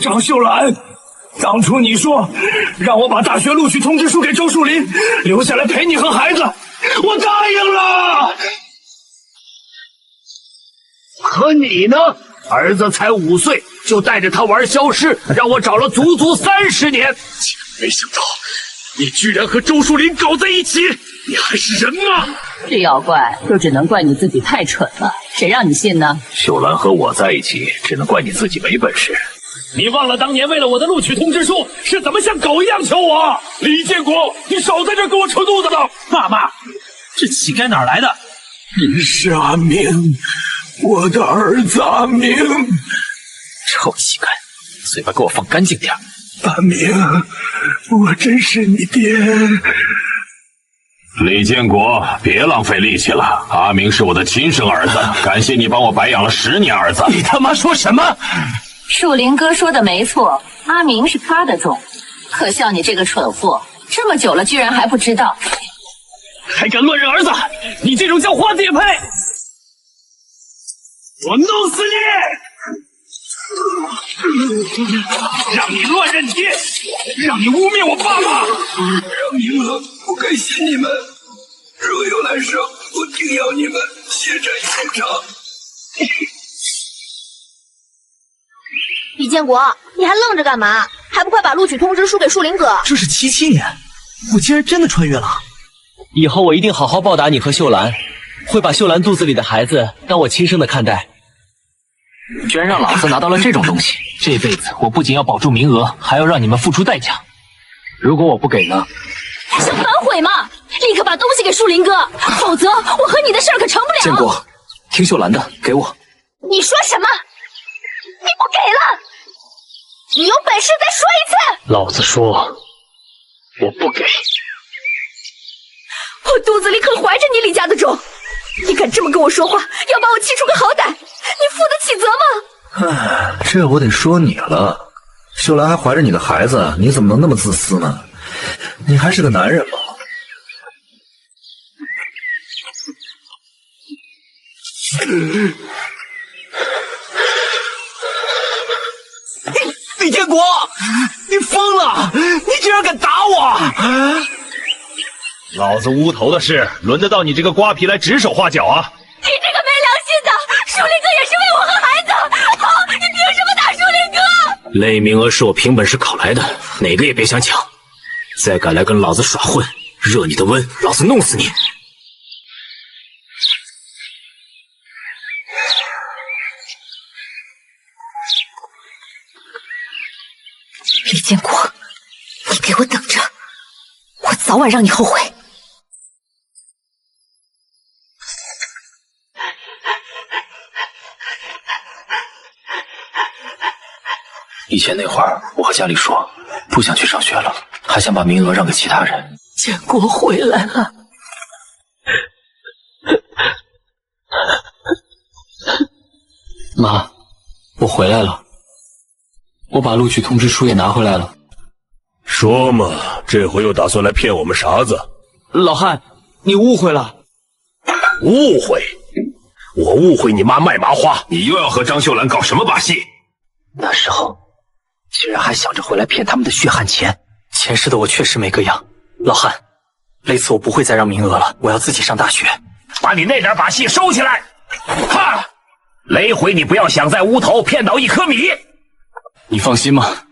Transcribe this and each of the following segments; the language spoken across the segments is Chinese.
张秀兰，当初你说让我把大学录取通知书给周树林，留下来陪你和孩子，我答应了。可你呢？儿子才5岁，就带着他玩消失，让我找了足足30年。没想到你居然和周树林搞在一起，你还是人吗？这要怪就只能怪你自己太蠢了，谁让你信呢？秀兰和我在一起，只能怪你自己没本事。你忘了当年为了我的录取通知书是怎么像狗一样求我？李建国，你少在这给我扯肚子了！妈，这乞丐哪来的？你是阿明，我的儿子阿明。臭乞丐，嘴巴给我放干净点。阿明，我真是你爹。李建国，别浪费力气了。阿明是我的亲生儿子，感谢你帮我白养了10年儿子。你他妈说什么？树林哥说的没错，阿明是他的种。可笑你这个蠢货，这么久了居然还不知道。还敢乱认儿子，你这种叫花子也配！我弄死你！让你乱认爹，让你污蔑我爸爸，让明娥不该信你们。若有来生，我定要你们血债血偿。李建国，你还愣着干嘛？还不快把录取通知书给树林哥！这是77年，我竟然真的穿越了！以后我一定好好报答你和秀兰，会把秀兰肚子里的孩子当我亲生的看待。居然让老子拿到了这种东西，这辈子我不仅要保住名额，还要让你们付出代价。如果我不给呢？想反悔吗？立刻把东西给树林哥，否则我和你的事儿可成不了。建国，听秀兰的，给我。你说什么？你不给了？你有本事再说一次！老子说，我不给。我肚子里可怀着你李家的种，你敢这么跟我说话，要把我气出个好歹，你负得起责吗？这我得说你了，秀兰还怀着你的孩子，你怎么能那么自私呢？你还是个男人吗？李建国，你疯了！你竟然敢打我！老子乌头的事，轮得到你这个瓜皮来指手画脚啊！你这个没良心的！树林哥也是为我和孩子，你凭什么打树林哥？雷明娥是我凭本事考来的，哪个也别想抢！再敢来跟老子耍混，热你的温，老子弄死你！李建国，你给我等着，我早晚让你后悔。以前那会儿，我和家里说不想去上学了，还想把名额让给其他人。建国回来了。妈，我回来了，我把录取通知书也拿回来了。说嘛，这回又打算来骗我们啥子？老汉，你误会了。误会？我误会你妈卖麻花，你又要和张秀兰搞什么把戏？那时候居然还想着回来骗他们的血汗钱，前世的我确实没个样。老汉，这次我不会再让名额了，我要自己上大学。把你那点把戏收起来！哈，雷回你不要想在乌头骗倒1颗米。你放心吧，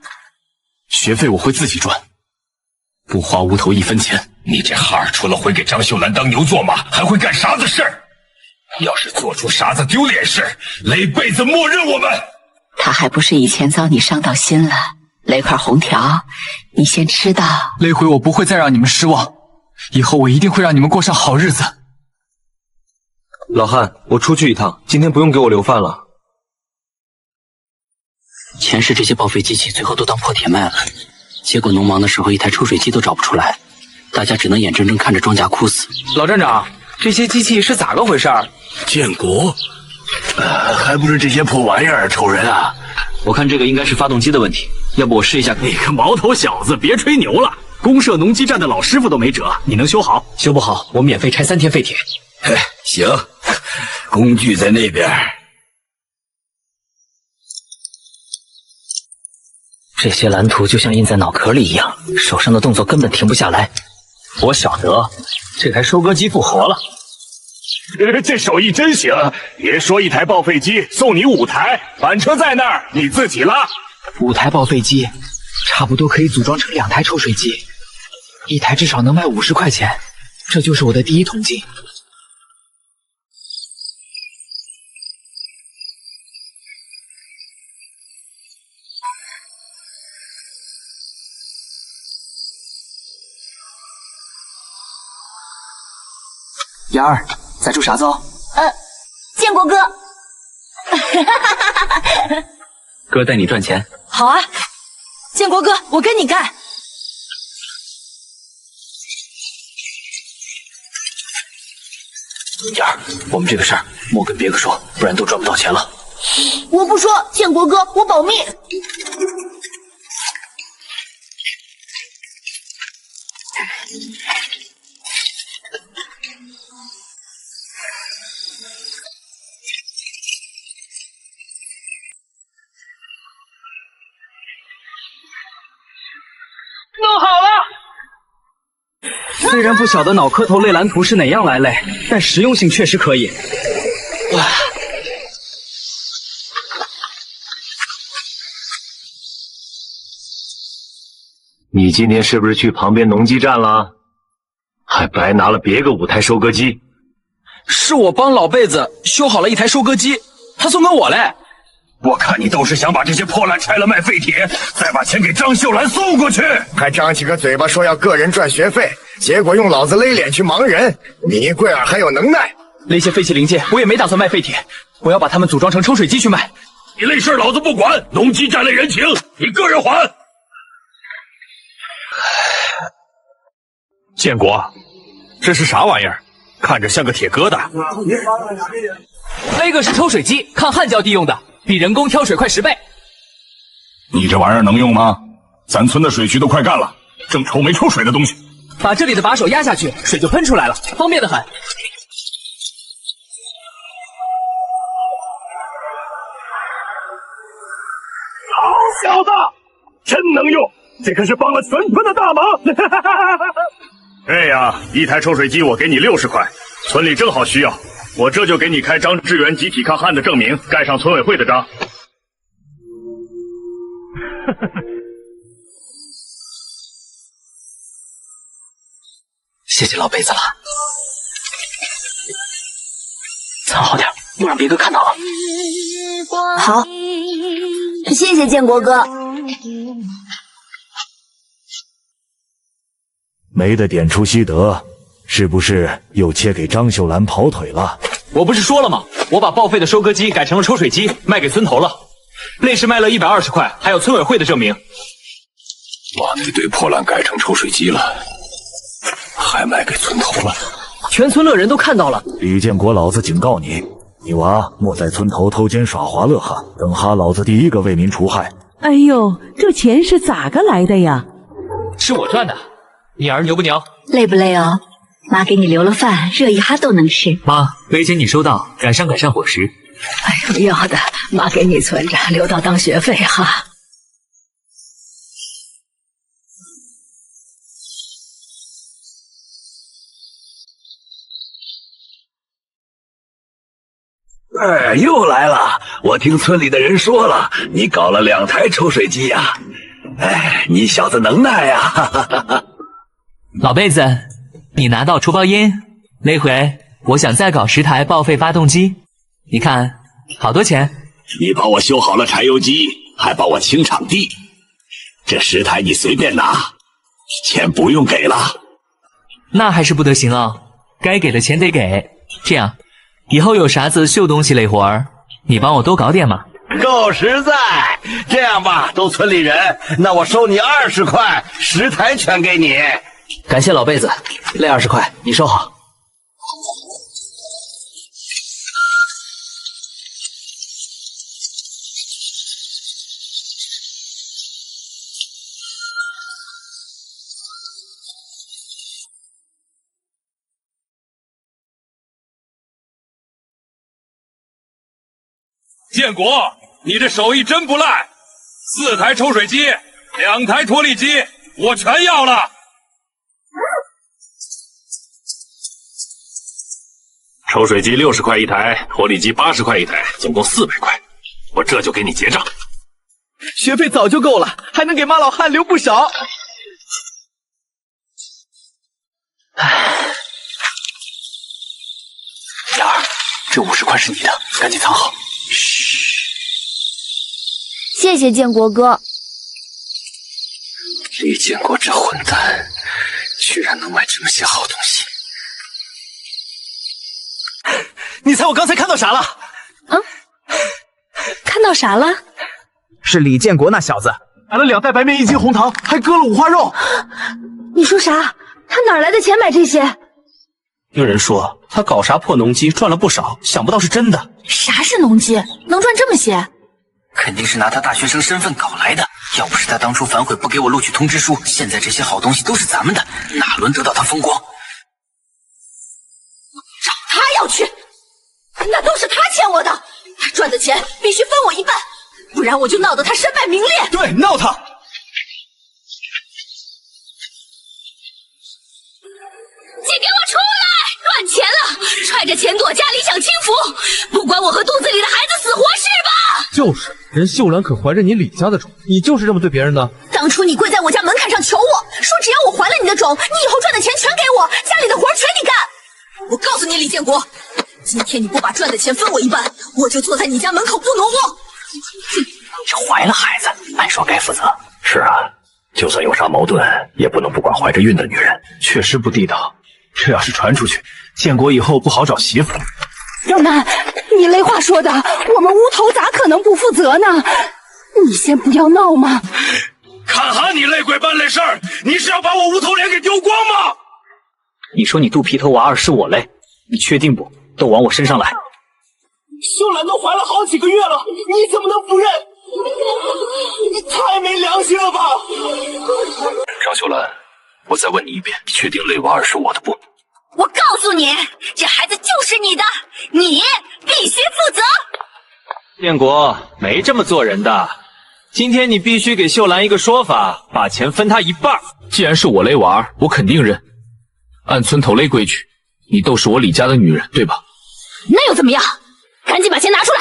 学费我会自己赚，不花乌头1分钱。你这孩儿除了会给张秀兰当牛做马，还会干啥子事儿？要是做出啥子丢脸事，雷辈子默认我们。他还不是以前遭你伤到心了？来块红条，你先吃到。这回我不会再让你们失望，以后我一定会让你们过上好日子。老汉，我出去一趟，今天不用给我留饭了。前世这些报废机器最后都当破铁卖了，结果农忙的时候一台抽水机都找不出来，大家只能眼睁睁看着庄稼枯死。老站长，这些机器是咋个回事？建国，还不是这些破玩意儿愁人啊！我看这个应该是发动机的问题，要不我试一下？你个毛头小子，别吹牛了！公社农机站的老师傅都没辙，你能修好？修不好，我免费拆3天废铁。行，工具在那边。这些蓝图就像印在脑壳里一样，手上的动作根本停不下来。我晓得，这台收割机复活了。这手艺真行！别说一台报废机，送你5台，板车在那儿，你自己拉。5台报废机，差不多可以组装成2台抽水机，一台至少能卖50块钱，这就是我的第1桶金。妍儿，在做啥子哦？建国哥，哥带你赚钱。好啊，建国哥，我跟你干。妍儿，我们这个事儿莫跟别个说，不然都赚不到钱了。我不说，建国哥，我保密。弄好了。虽然不晓得脑壳头类蓝图是哪样来类，但实用性确实可以。哇！你今天是不是去旁边农机站了？还白拿了别个5台收割机。是我帮老辈子修好了一台收割机，他送给我嘞。我看你都是想把这些破烂拆了卖废铁，再把钱给张秀兰送过去，还张起个嘴巴说要个人赚学费，结果用老子勒脸去忙人。你桂儿还有能耐？那些废弃零件我也没打算卖废铁，我要把它们组装成抽水机去卖。你那事儿老子不管，农机站类人情，你个人还。建国，这是啥玩意儿？看着像个铁疙瘩。那个是抽水机，抗旱浇地用的，比人工挑水快10倍。你这玩意儿能用吗？咱村的水渠都快干了，正愁没抽水的东西。把这里的把手压下去，水就喷出来了，方便得很。好小子，真能用，这可是帮了全村的大忙。对呀，一台抽水机我给你60块，村里正好需要，我这就给你开张支援集体抗旱的证明，盖上村委会的章。谢谢老辈子了，藏好点，不让别个看到了。好，谢谢建国哥。没得点出西德，是不是又切给张秀兰跑腿了？我不是说了吗？我把报废的收割机改成了抽水机，卖给村头了。那时卖了120块，还有村委会的证明。把那堆破烂改成抽水机了，还卖给村头了。全村乐人都看到了。李建国，老子警告你，你娃莫在村头偷奸耍滑乐哈，等哈老子第一个为民除害。哎呦，这钱是咋个来的呀？是我赚的。你儿牛不牛？累不累哦？妈给你留了饭，热一哈都能吃。妈，没钱你收到，改善伙食。哎呦，要的，妈给你存着，留到当学费哈。哎，又来了！我听村里的人说了，你搞了2台抽水机呀！哎，你小子能耐呀！哈哈哈哈。老辈子，你拿到出包烟，那回我想再搞10台报废发动机，你看好多钱。你帮我修好了柴油机，还帮我清场地，这10台你随便拿，钱不用给了。那还是不得行啊，该给的钱得给。这样，以后有啥子秀东西类活儿，你帮我多搞点嘛。够实在。这样吧，都村里人，那我收你20块，10台全给你。感谢老辈子，那20块你收好。建国，你这手艺真不赖，4台抽水机2台脱粒机，我全要了。抽水机60块一台，脱粒机80块一台，总共400块，我这就给你结账。学费早就够了，还能给妈老汉留不少。雅儿，这50块是你的，赶紧藏好。谢谢建国哥。李建国这混蛋，居然能买这么些好东西！你猜我刚才看到啥了？啊？看到啥了？是李建国那小子买了2袋白面1斤红糖，还割了5花肉。你说啥？他哪来的钱买这些？有人说他搞啥破农机赚了不少，想不到是真的。啥是农机？能赚这么些？肯定是拿他大学生身份搞来的。要不是他当初反悔不给我录取通知书，现在这些好东西都是咱们的，哪轮得到他风光？找他要去，那都是他欠我的，他赚的钱必须分我一半，不然我就闹得他身败名裂。对，闹他！你给我出来！乱钱了，揣着钱躲家里享清福，不管我和肚子里的孩子死活是吧？就是，人秀兰可怀着你李家的种，你就是这么对别人的？当初你跪在我家门槛上求我说，只要我还了你的种，你以后赚的钱全给我，家里的活全你干。我告诉你，李建国，今天你不把赚的钱分我一半，我就坐在你家门口不挪窝。这怀了孩子，按说该负责。是啊，就算有啥矛盾，也不能不管怀着孕的女人。确实不地道，这要是传出去，建国以后不好找媳妇。肉楠，你那话说的，我们乌头咋可能不负责呢？你先不要闹嘛！看哈你累鬼办累事儿，你是要把我无头脸给丢光吗？你说你肚皮头娃儿是我累，你确定不？都往我身上来！秀兰都怀了好几个月了，你怎么能不认？你太没良心了吧！张秀兰，我再问你一遍，你确定泪娃儿是我的不？我告诉你，这孩子就是你的，你必须负责。建国没这么做人的，今天你必须给秀兰一个说法，把钱分她一半。既然是我勒娃儿，我肯定认。按村头勒规矩，你都是我李家的女人，对吧？那又怎么样？赶紧把钱拿出来！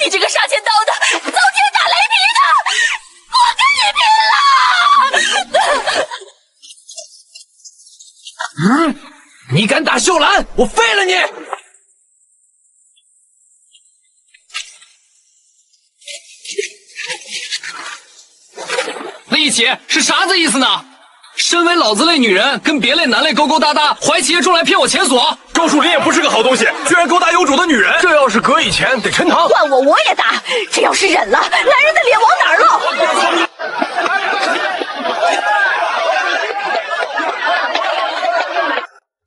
你这个杀千刀的，遭天打雷劈的，我跟你拼了！你敢打秀兰，我废了你！那一起是啥子意思呢？身为老子类女人，跟别类男类勾勾搭搭，怀企业重来骗我钱所。周树林也不是个好东西，居然勾搭有主的女人。这要是搁以前，得沉塘。换我也打，这要是忍了，男人的脸往哪儿露？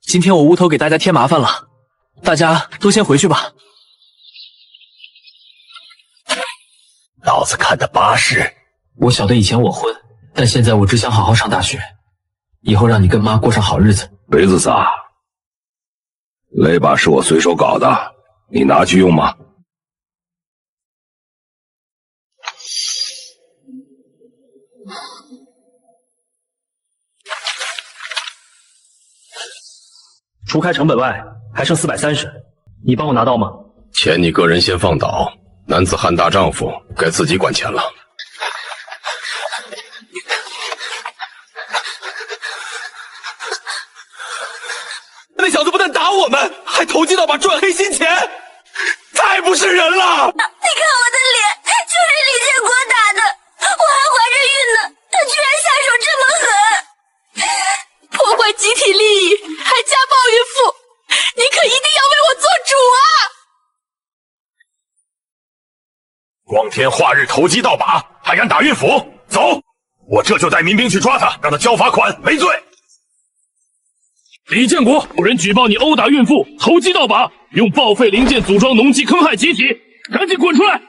今天我乌头给大家添麻烦了，大家都先回去吧。老子看得巴适。我晓得以前我混，但现在我只想好好上大学，以后让你跟妈过上好日子。杯子仨，雷把是我随手搞的，你拿去用吗？除开成本外，还剩430，你帮我拿到吗？钱你个人先放倒，男子汉大丈夫，该自己管钱了。那小子不但打我们，还投机倒把赚黑心钱，太不是人了！你看我的脸，就是李建国打的，我还怀着孕呢，他居然下手这么狠，破坏集体利益，还家暴孕妇，你可一定要为我做主啊！光天化日投机倒把，还敢打孕妇？走，我这就带民兵去抓他，让他交罚款赔罪。李建国，有人举报你殴打孕妇、投机倒把，用报废零件组装农机坑害集体，赶紧滚出来！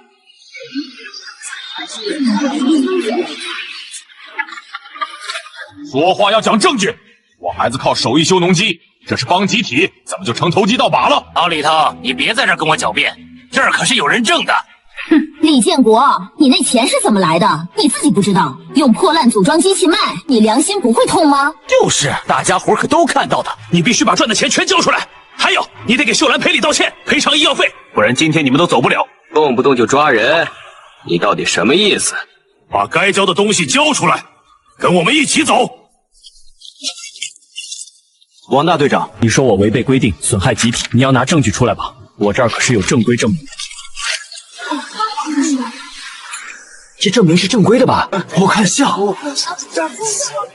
说话要讲证据，我孩子靠手艺修农机，这是帮集体，怎么就成投机倒把了？老李头，你别在这跟我狡辩，这儿可是有人证的。哼，李建国，你那钱是怎么来的？你自己不知道？用破烂组装机器卖，你良心不会痛吗？就是，大家伙可都看到的，你必须把赚的钱全交出来。还有，你得给秀兰赔礼道歉，赔偿医药费，不然今天你们都走不了。动不动就抓人，你到底什么意思？把该交的东西交出来，跟我们一起走。王大队长，你说我违背规定，损害集体，你要拿证据出来吧？我这儿可是有正规证明的。这证明是正规的吧？我看像。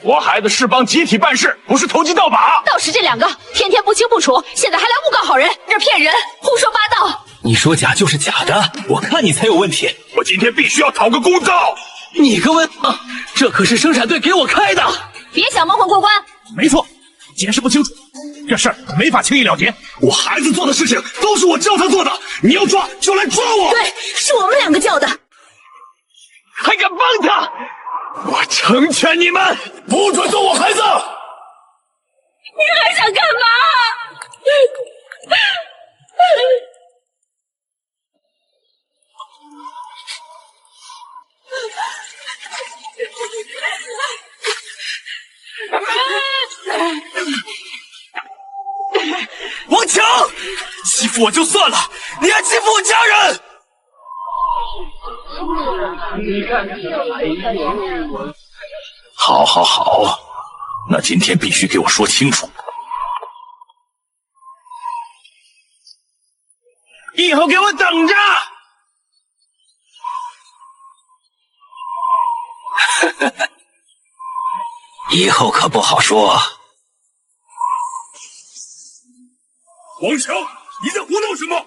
我孩子是帮集体办事，不是投机倒把。倒是这两个，天天不清不楚，现在还来诬告好人，这骗人，胡说八道。你说假就是假的，我看你才有问题。我今天必须要讨个公道。你个问啊！这可是生产队给我开的。别想蒙混过关。没错，解释不清楚，这事儿没法轻易了结。我孩子做的事情都是我教他做的，你要抓就来抓我。对，是我们两个叫的。还敢帮他！我成全你们，不准动我孩子！你还想干嘛？王强，欺负我就算了，你还欺负我家人！好，好，好，那今天必须给我说清楚，以后给我等着！以后可不好说。王强，你在胡闹什么？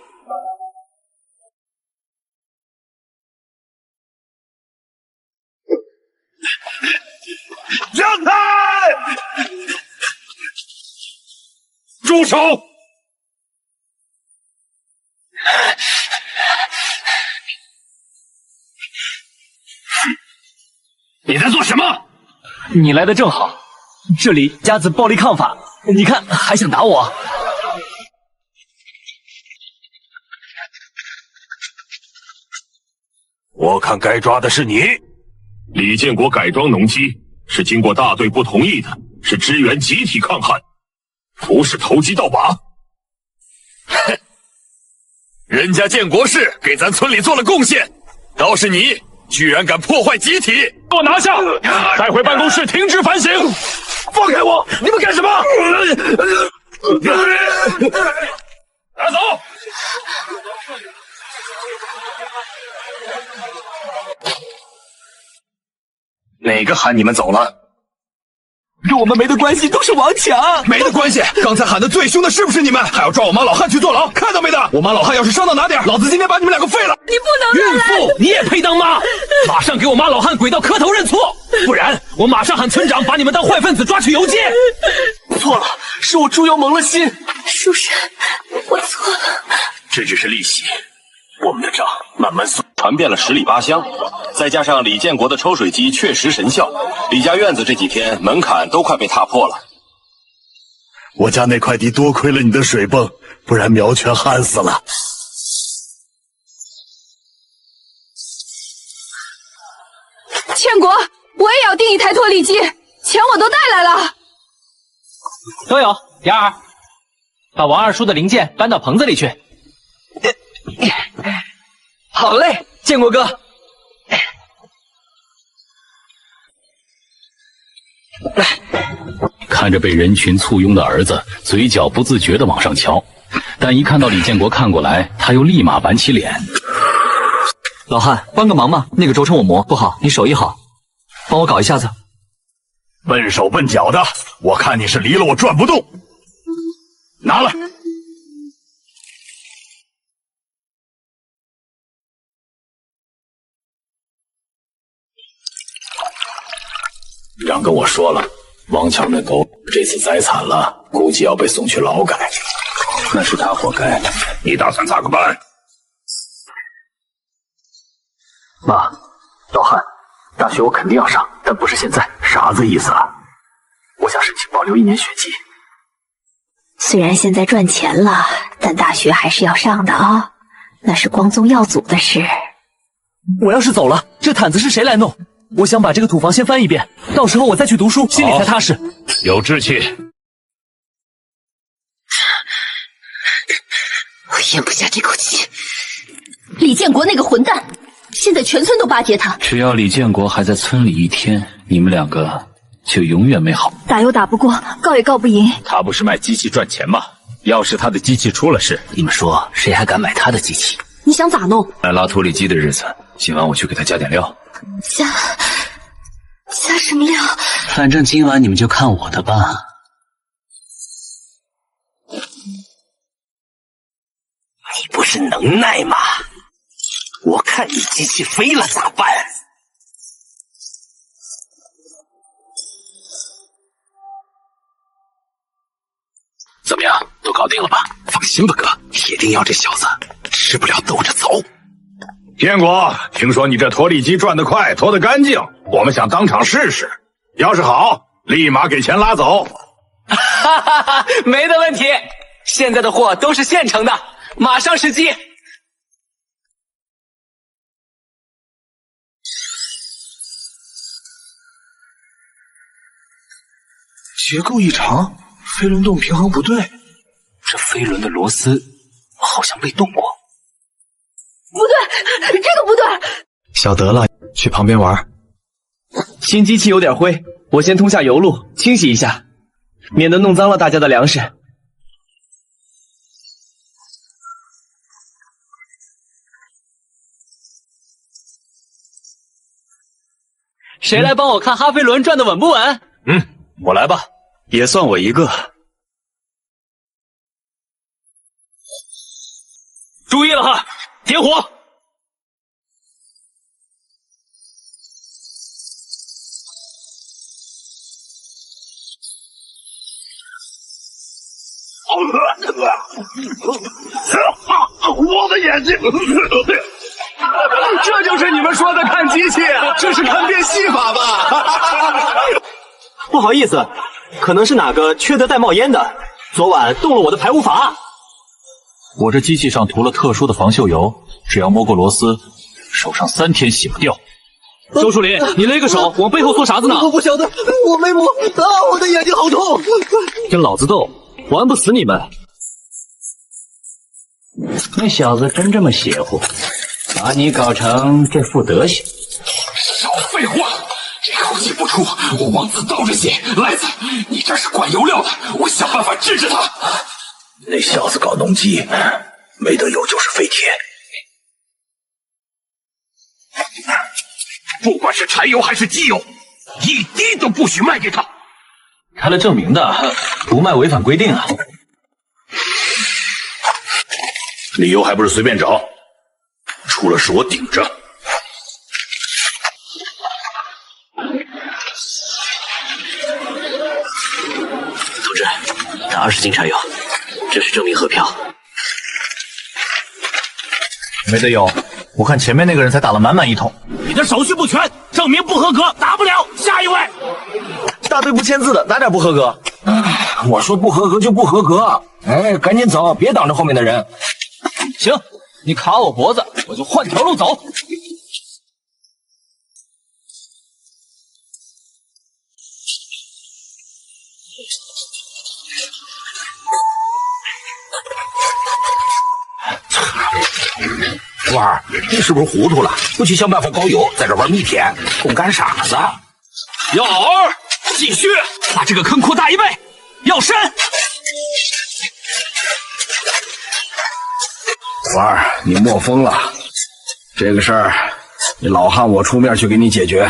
让开！住手！你在做什么？你来的正好，这里家子暴力抗法，你看还想打我？我看该抓的是你。李建国改装农机是经过大队部同意的，是支援集体抗旱，不是投机倒把。哼，人家建国市给咱村里做了贡献，倒是你居然敢破坏集体！给我拿下，带回办公室停职反省。放开我！你们干什么？拿走！哪个喊你们走了？跟我们没的关系，都是王强。没的关系，刚才喊的最凶的是不是你们？还要抓我妈老汉去坐牢，看到没的？我妈老汉要是伤到哪点，老子今天把你们两个废了！你不能孕妇，你也配当妈？马上给我妈老汉跪到磕头认错，不然我马上喊村长把你们当坏分子抓去游街。错了，是我猪油蒙了心。书生，我错了。这只是利息，我们的账慢慢算。传遍了10里8乡，再加上李建国的抽水机确实神效，李家院子这几天门槛都快被踏破了。我家那块地多亏了你的水泵，不然苗全旱死了。建国，我也要订一台脱粒机，钱我都带来了。都有。第二，把王二叔的零件搬到棚子里去。好嘞，建国哥。看着被人群簇拥的儿子，嘴角不自觉地往上翘，但一看到李建国看过来，他又立马板起脸。老汉，帮个忙嘛，那个轴承我磨不好，你手艺好，帮我搞一下子。笨手笨脚的，我看你是离了我转不动。拿来。杨跟我说了，王强那狗这次栽惨了，估计要被送去劳改。那是他活该。你打算咋个办？妈，老汉，大学我肯定要上，但不是现在。啥子意思啊？我想申请保留1年学籍。虽然现在赚钱了，但大学还是要上的啊，那是光宗耀祖的事。我要是走了，这毯子是谁来弄？我想把这个土房先翻一遍，到时候我再去读书，心里才踏实。有志气。我咽不下这口气。李建国那个混蛋，现在全村都巴结他。只要李建国还在村里一天，你们两个就永远没好。打又打不过，告也告不赢。他不是卖机器赚钱吗？要是他的机器出了事，你们说谁还敢买他的机器？你想咋弄？来拉土里鸡的日子，今晚我去给他加点料。加什么料？反正今晚你们就看我的吧。你不是能耐吗？我看你机器飞了咋办？怎么样，都搞定了吧？放心吧，哥，铁定要这小子吃不了兜着走。建国，听说你这拖地机转得快，拖得干净，我们想当场试试，要是好，立马给钱拉走。哈哈哈，没得问题，现在的货都是现成的，马上试机。结构异常，飞轮动平衡不对。这飞轮的螺丝好像被动过。不对，这个不对。晓得了，去旁边玩。新机器有点灰，我先通下油路清洗一下，免得弄脏了大家的粮食。谁来帮我看哈飞轮转的稳不稳？我来吧，也算我一个。注意了哈，点火！我的眼睛！这就是你们说的看机器，这是看变戏法吧？不好意思，可能是哪个缺德带冒烟的，昨晚动了我的排污阀。我这机器上涂了特殊的防锈油，只要摸过螺丝，手上3天洗不掉。周树林，你勒个手，往背后缩啥子呢？我不晓得，我没摸啊！我的眼睛好痛！跟老子斗，玩不死你们！那小子真这么邪乎，把你搞成这副德行。少废话，这口气不出，我往字倒着写。赖子，你这是灌油料的，我想办法治治他。那小子搞农机，没得油就是废铁。不管是柴油还是机油，一滴都不许卖给他。开了证明的，不卖违反规定啊。理由还不是随便找，出了事我顶着。同志，打20斤柴油，这是证明合票。没得有，我看前面那个人才打了满满1桶。你的手续不全，证明不合格，打不了。下一位，大队不签字的，哪点不合格？我说不合格就不合格，哎，赶紧走，别挡着后面的人。行，你卡我脖子，我就换条路走。婉儿，你是不是糊涂了？不去想办法搞油，在这玩密舔，空干傻子。要饵，继续把这个坑扩大1倍，要深。婉儿，你莫疯了，这个事儿，你老汉我出面去给你解决。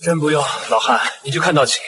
真不用，老汉，你就看到起。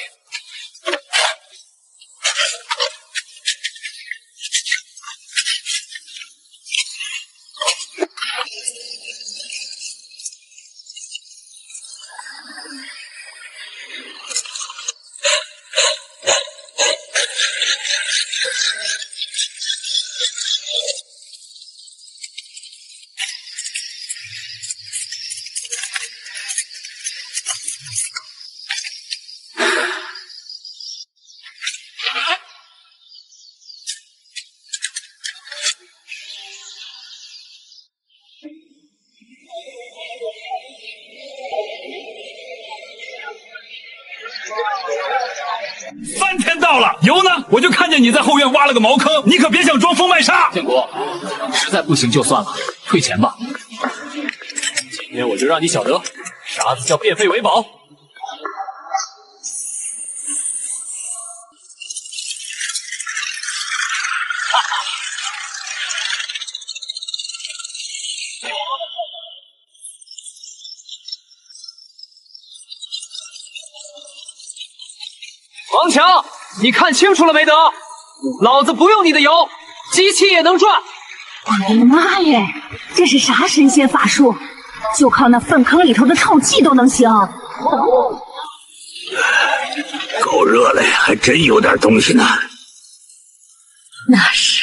我就看见你在后院挖了个茅坑，你可别想装疯卖傻。建国，实在不行就算了，退钱吧。今天我就让你晓得，啥子叫变废为宝。王强，你看清楚了没得？老子不用你的油，机器也能转。我的妈耶，这是啥神仙法术？就靠那粪坑里头的臭气都能行？够热了呀，还真有点东西呢。那是，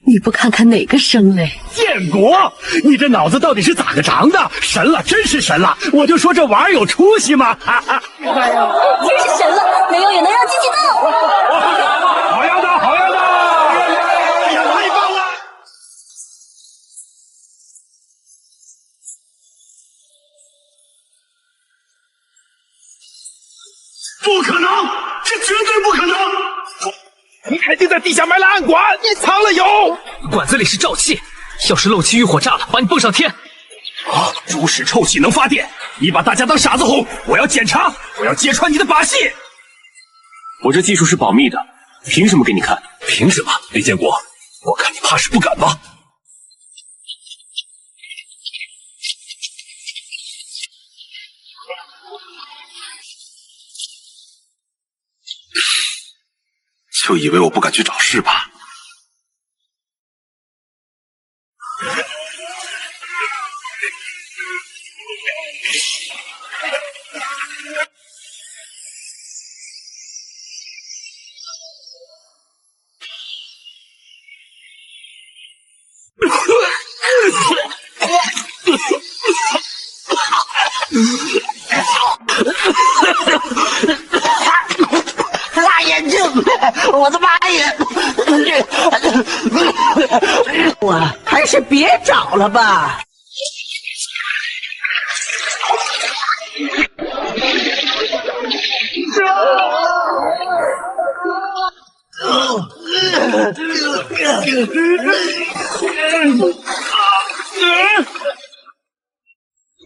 你不看看哪个生嘞？建国，你这脑子到底是咋个长的？神了，真是神了！我就说这玩意儿有出息吗？哈哈！哎呀，真是神了，没有也能让机器动。好样的，好样的！哎呀，太棒了！不可能，这绝对不可能！你肯定在地下埋了暗管，你藏了油。管子里是沼气，要是漏气遇火炸了，把你蹦上天。啊！猪屎臭气能发电，你把大家当傻子哄！我要检查，我要揭穿你的把戏。我这技术是保密的，凭什么给你看？凭什么？李建国，我看你怕是不敢吧？就以为我不敢去找事吧？辣眼睛！我的妈呀！我还是别找了吧。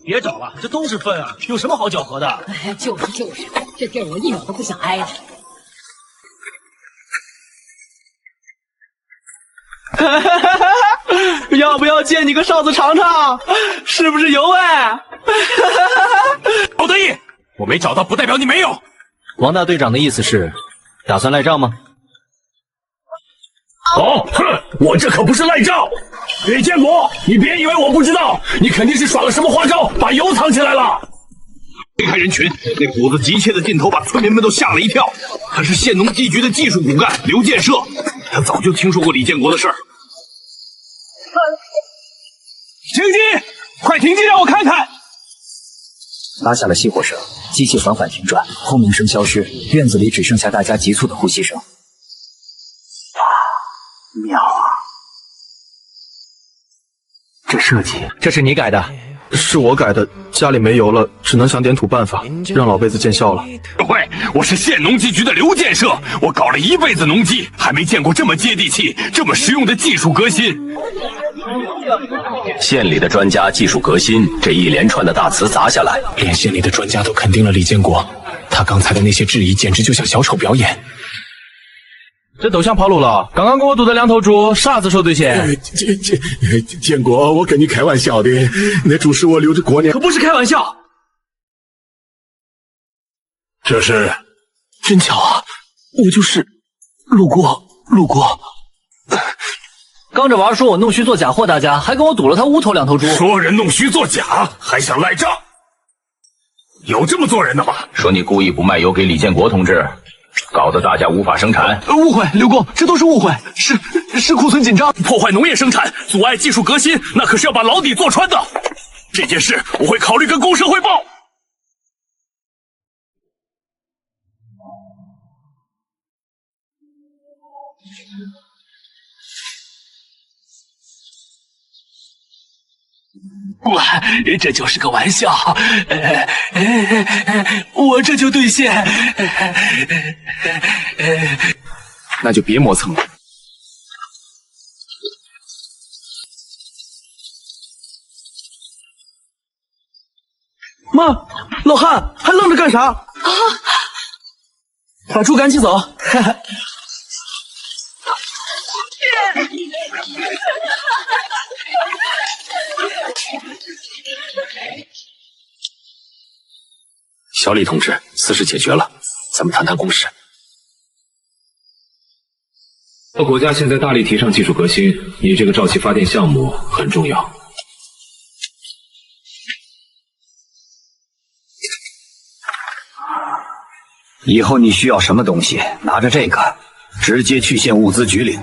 别找了，这都是粪啊，有什么好搅和的？哎呀，就是，这地儿我一秒都不想挨了。要不要借你个哨子尝尝？是不是油味？好得意，我没找到不代表你没有。王大队长的意思是，打算赖账吗？哦，哼，我这可不是赖账。李建国，你别以为我不知道，你肯定是耍了什么花招，把油藏起来了。推开人群，那股子急切的劲头把村民们都吓了一跳。他是县农机局的技术骨干刘建设，他早就听说过李建国的事儿。停机！快停机，让我看看！拉下了熄火绳，机器缓缓停转，轰鸣声消失，院子里只剩下大家急促的呼吸声。妙啊！这设计，这是你改的？是我改的，家里没油了，只能想点土办法，让老辈子见笑了。喂，我是县农机局的刘建设，我搞了一辈子农机，还没见过这么接地气、这么实用的技术革新。县里的专家技术革新，这一连串的大词砸下来，连县里的专家都肯定了李建国，他刚才的那些质疑简直就像小丑表演。这都像跑路了，刚刚跟我赌的2头猪，啥子时候兑现？建国，我跟你开玩笑的，那猪是我留着过年，可不是开玩笑。这是真巧啊，我就是路过。刚这娃说我弄虚作假祸大家，还跟我赌了他5头2头猪。说人弄虚作假，还想赖账？有这么做人的吗？说你故意不卖油给李建国同志，搞得大家无法生产。误会，刘工，这都是误会，是库存紧张，破坏农业生产，阻碍技术革新，那可是要把牢底坐穿的。这件事我会考虑跟公社汇报。我这就是个玩笑，我这就兑现。那就别磨蹭了。妈，老汉还愣着干啥？啊！把猪赶紧走。小李同志，私事解决了，咱们谈谈公事。国家现在大力提倡技术革新，你这个沼气发电项目很重要。以后你需要什么东西，拿着这个，直接去县物资局领。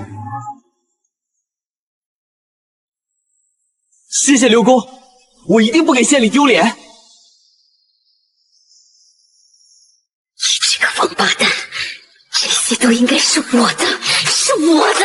谢谢刘公，我一定不给县里丢脸。你这个王八蛋，这些都应该是我的，是我的。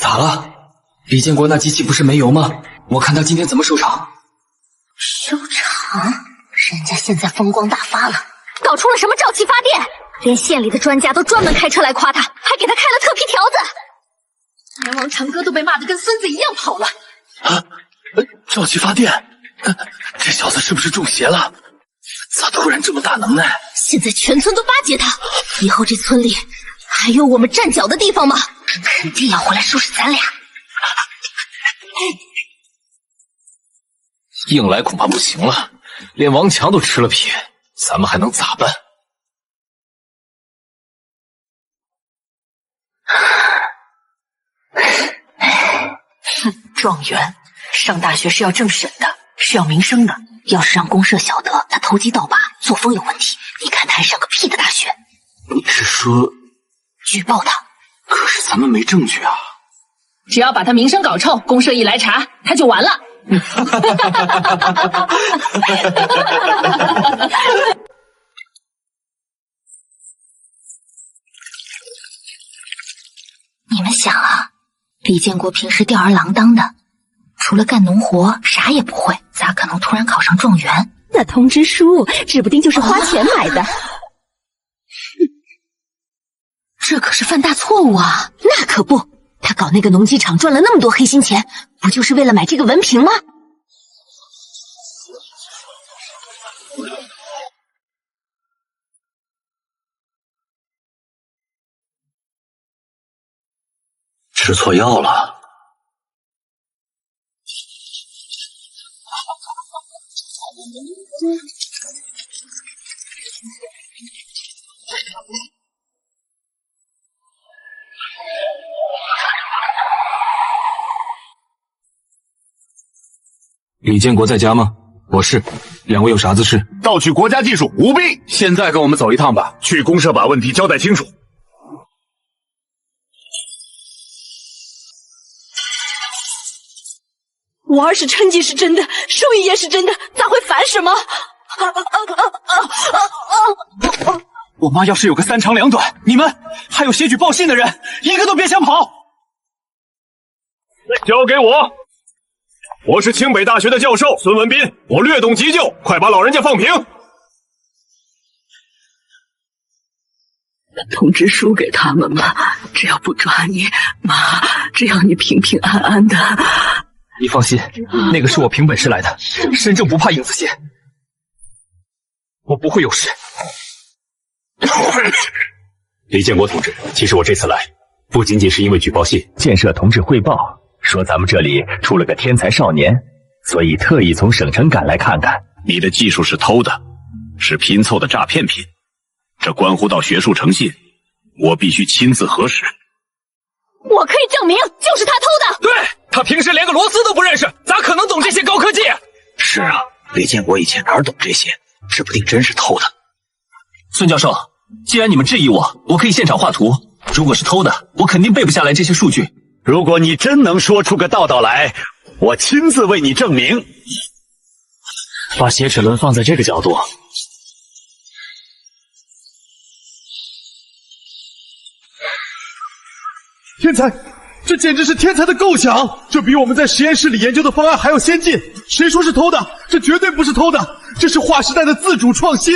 咋了？李建国那机器不是没油吗？我看他今天怎么收场？收场？人家现在风光大发了，搞出了什么沼气发电，连县里的专家都专门开车来夸他，还给他开了特批条子。连王长歌都被骂得跟孙子一样跑了。啊，沼气发电，这小子是不是中邪了？咋突然这么大能耐？现在全村都巴结他，以后这村里还有我们站脚的地方吗？肯定要回来收拾咱俩。硬来恐怕不行了，连王强都吃了瘪，咱们还能咋办？状元上大学是要政审的，是要名声的。要是让公社晓得他投机倒把，作风有问题，你看他还上个屁的大学？你是说举报他？可是咱们没证据啊！只要把他名声搞臭，公社一来查，他就完了。你们想啊，李建国平时吊儿郎当的，除了干农活啥也不会，咋可能突然考上状元？那通知书指不定就是花钱买的。这可是犯大错误啊！那可不，他搞那个农机厂赚了那么多黑心钱，不就是为了买这个文凭吗？吃错药了。李建国在家吗？我是。两位有啥子事？盗取国家技术，舞弊！现在跟我们走一趟吧，去公社把问题交代清楚。我儿是成绩是真的，收益也是真的，咋会烦什么？我妈要是有个三长两短，你们还有写举报信的人，一个都别想跑！交给我。我是清北大学的教授孙文斌，我略懂急救，快把老人家放平。把通知书给他们吧，只要不抓你，妈，只要你平平安安的。你放心，那个是我凭本事来的，身正不怕影子斜，我不会有事。李建国同志，其实我这次来，不仅仅是因为举报信，建设同志汇报说咱们这里出了个天才少年，所以特意从省城赶来看看。你的技术是偷的，是拼凑的诈骗品，这关乎到学术诚信，我必须亲自核实。我可以证明，就是他偷的。对，他平时连个螺丝都不认识，咋可能懂这些高科技？是啊，李建国以前哪懂这些，指不定真是偷的。孙教授，既然你们质疑我，我可以现场画图。如果是偷的，我肯定背不下来这些数据。如果你真能说出个道道来，我亲自为你证明。把斜齿轮放在这个角度，天才，这简直是天才的构想，这比我们在实验室里研究的方案还要先进。谁说是偷的？这绝对不是偷的，这是划时代的自主创新。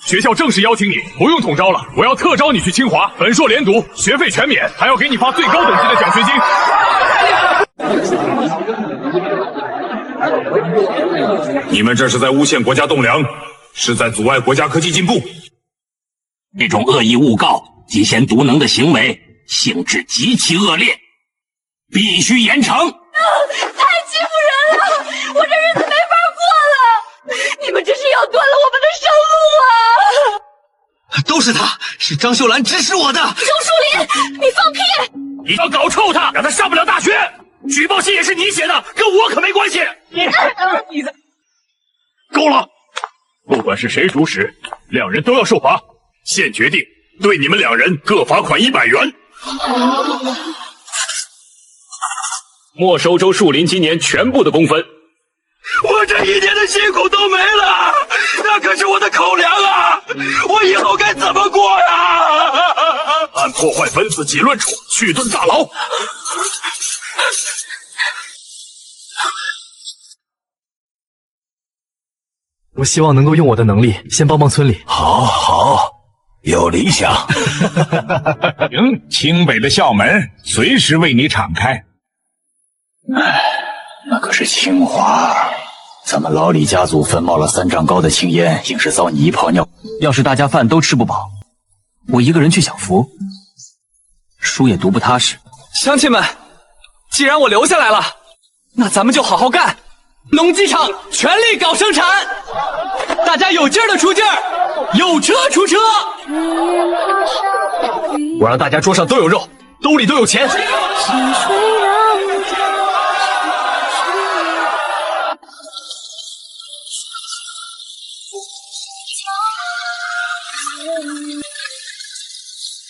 学校正式邀请你，不用统招了，我要特招你去清华，本硕连读，学费全免，还要给你发最高等级的奖学金。你们这是在诬陷国家栋梁，是在阻碍国家科技进步。这种恶意诬告、嫉贤妒能的行为，性质极其恶劣，必须严惩。太欺负人了，我这日子没法过了！你们这是要断了我们的生路啊！都是他，是张秀兰指使我的。周树林，你放屁！你要搞臭他，让他上不了大学。举报信也是你写的，跟我可没关系。够了！不管是谁主使，两人都要受罚。现决定对你们两人各罚款100元，没收周树林今年全部的工分。我这1年的辛苦都没了，那可是我的口粮啊！我以后该怎么过呀？按破坏分子结论处去蹲大牢。我希望能够用我的能力先帮帮村里。好，有理想。行，清北的校门随时为你敞开。那可是清华，咱们老李家族焚冒了3丈高的青烟，硬是遭你一泡尿。要是大家饭都吃不饱，我一个人去享福，书也读不踏实。乡亲们，既然我留下来了，那咱们就好好干。农机厂全力搞生产，大家有劲儿的出劲儿，有车出车。我让大家桌上都有肉，兜里都有钱。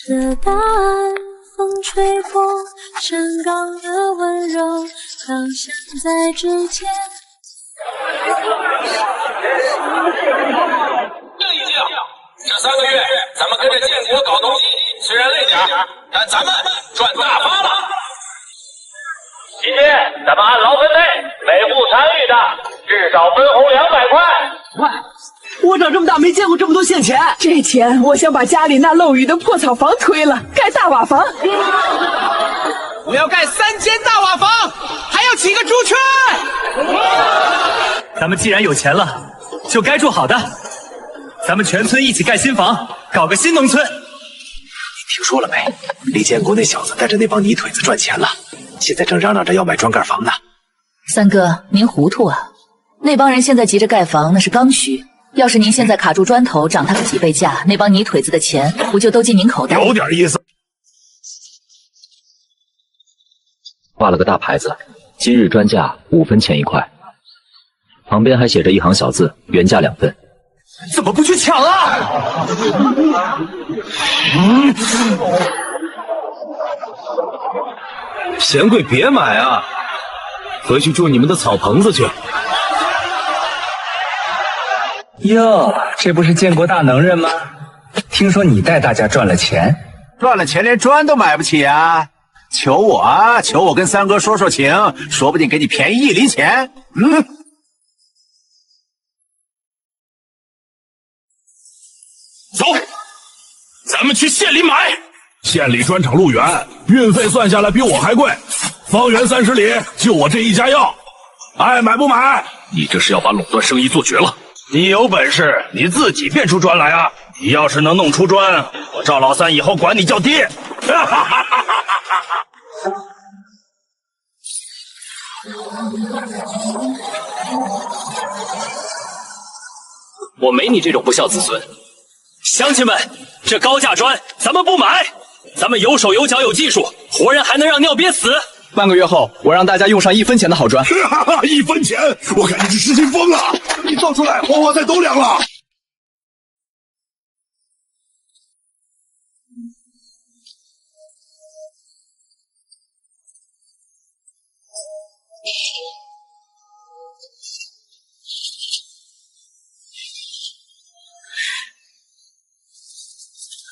的答案，风吹过山岗的温柔，刚想在指尖。这3个月，咱们跟着建国搞农机，虽然累点但咱们赚大发了。今天咱们按劳分配，每户参与的至少分红200块。我长这么大没见过这么多现钱，这钱我想把家里那漏雨的破草房推了，盖大瓦房。我要盖3间大瓦房，还要起个猪圈。咱们既然有钱了，就该住好的。咱们全村一起盖新房，搞个新农村。你听说了没？李建国那小子带着那帮泥腿子赚钱了，现在正嚷嚷着要买砖盖房呢。三哥，您糊涂啊！那帮人现在急着盖房，那是刚需。要是您现在卡住砖头，涨他个几倍价，那帮泥腿子的钱不就都进您口袋？有点意思。画了个大牌子，今日专价5分钱1块，旁边还写着一行小字：原价2份。怎么不去抢啊？嫌贵别买啊，回去住你们的草棚子去。哟，这不是建国大能人吗？听说你带大家赚了钱，赚了钱连砖都买不起啊！求我啊，求我跟三哥说说情，说不定给你便宜1厘钱。走，咱们去县里买。县里砖厂路远，运费算下来比我还贵，方圆30里就我这一家要，爱买不买？你这是要把垄断生意做绝了。你有本事你自己变出砖来啊！你要是能弄出砖，我赵老三以后管你叫爹。我没你这种不孝子孙。乡亲们，这高价砖咱们不买，咱们有手有脚有技术，活人还能让尿憋死。半个月后，我让大家用上1分钱的好砖。1分钱，我看你是失心疯了！你造出来，花菜都凉了。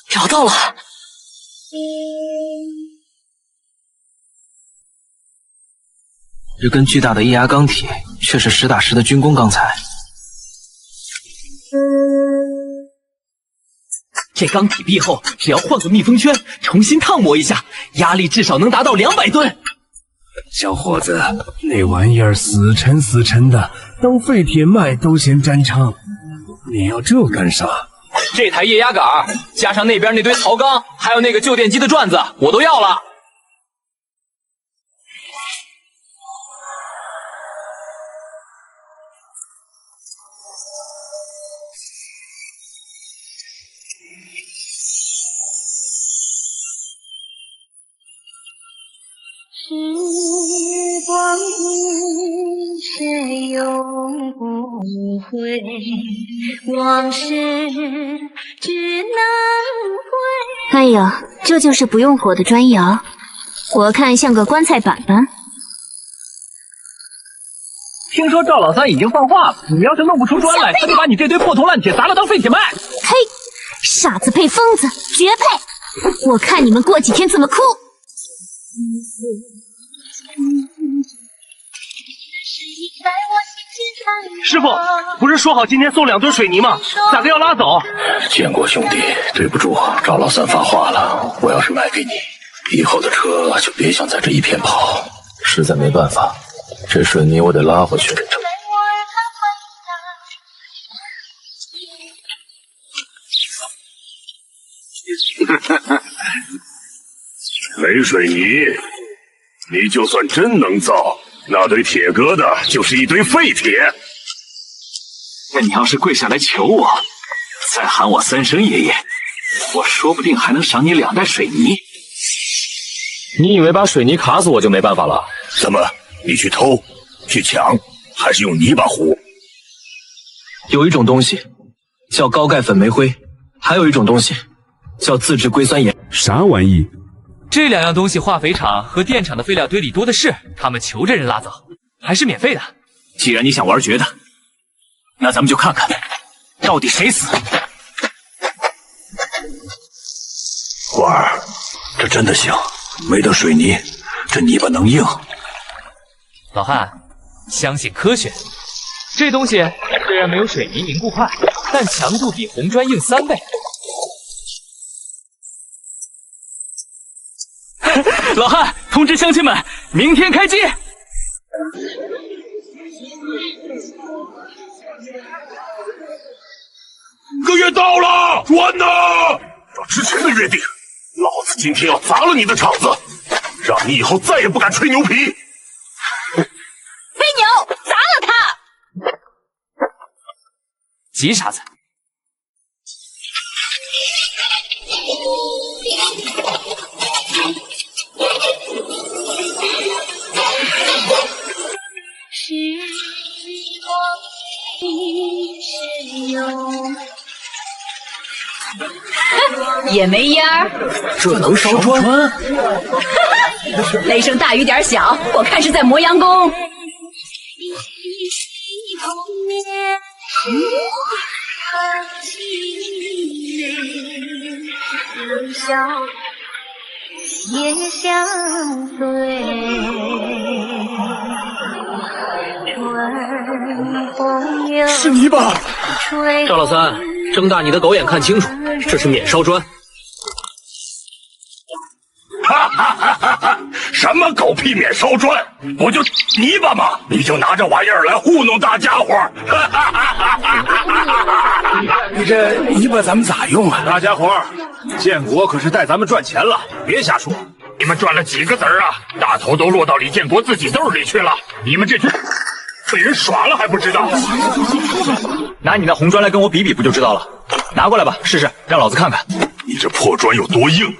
找到了。这根巨大的液压钢体却是实打实的军工钢材。这钢体闭后，只要换个密封圈，重新烫磨一下，压力至少能达到200吨。小伙子，那玩意儿死沉死沉的，当废铁卖都嫌粘长。你要这干啥？这台液压杆加上那边那堆槽钢，还有那个旧电机的转子，我都要了。时光一逝永不回，往事只能回。哎呀，这就是不用火的砖窑，我看像个棺材板板。听说赵老三已经放话了，你要是弄不出砖来，他就把你这堆破铜烂铁砸了当废铁卖。嘿，傻子配疯子，绝配！我看你们过几天怎么哭。师傅，不是说好今天送2吨水泥吗？咋个要拉走？建国兄弟，对不住，赵老三发话了，我要是卖给你，以后的车就别想在这一片跑。实在没办法，这水泥我得拉回去。没水泥，你就算真能造，那堆铁疙瘩就是一堆废铁。那你要是跪下来求我，再喊我3声爷爷，我说不定还能赏你2袋水泥。你以为把水泥卡死我就没办法了？怎么，你去偷、去抢，还是用泥巴糊？有一种东西叫高钙粉煤灰，还有一种东西叫自制硅酸盐。啥玩意？这2样东西化肥厂和电厂的废料堆里多的是，他们求着人拉走，还是免费的。既然你想玩绝的，那咱们就看看到底谁死。官儿，这真的行，没得水泥，这泥巴能硬。老汉，相信科学。这东西虽然没有水泥凝固快，但强度比红砖硬3倍。老汉，通知乡亲们，明天开机。个月到了，砖呢？照之前的约定，老子今天要砸了你的场子，让你以后再也不敢吹牛皮。飞牛，砸了他！急啥子？时光一逝永。也没烟儿，这能烧砖？雷声大雨点小，我看是在磨洋工。也相随，春风又是泥巴！赵老三，睁大你的狗眼看清楚，这是免烧砖。哈哈哈哈哈！什么狗屁免烧砖，不就泥巴吗？你就拿这玩意儿来糊弄大家伙！哈哈哈哈哈！你这泥巴咱们咋用啊？大家伙儿，建国可是带咱们赚钱了，别瞎说。你们赚了几个子儿啊？大头都落到李建国自己兜里去了。你们这群被人耍了还不知道？拿你那红砖来跟我比比，不就知道了？拿过来吧，试试，让老子看看。你这破砖有多硬？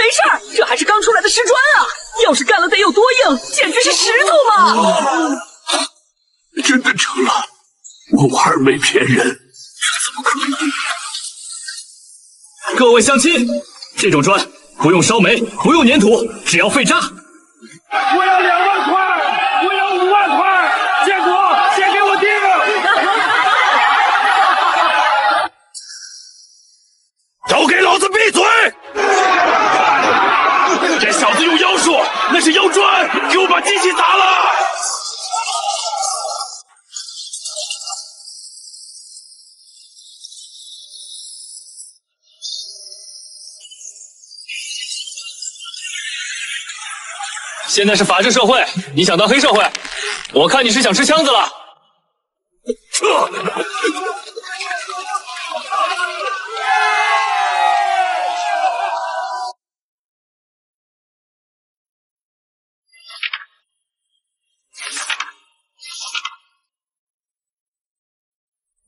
没事儿，这还是刚出来的石砖啊！要是干了得有多硬，简直是石头嘛！真的成了，我婉儿没骗人，这怎么可能？各位乡亲，这种砖不用烧煤，不用粘土，只要废渣。我要2万块，我要5万块，建国先给我定！都给老子闭嘴！这小子用妖术，那是妖砖，给我把机器砸了！现在是法治社会，你想当黑社会？我看你是想吃枪子了。撤！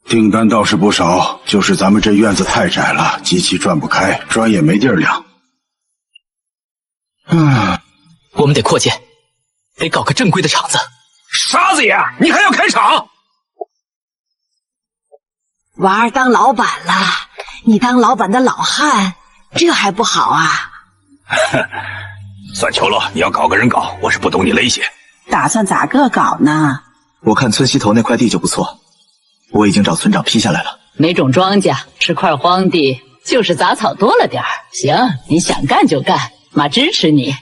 订单倒是不少，就是咱们这院子太窄了，机器转不开，砖也没地儿晾。我们得扩建，得搞个正规的厂子。沙子爷，你还要开厂？婉儿当老板了，你当老板的老汉，这还不好啊？算球了，你要搞个人搞，我是不懂你勒些。打算咋个搞呢？我看村西头那块地就不错，我已经找村长批下来了。没种庄稼，是块荒地，就是杂草多了点儿。行，你想干就干，妈支持你。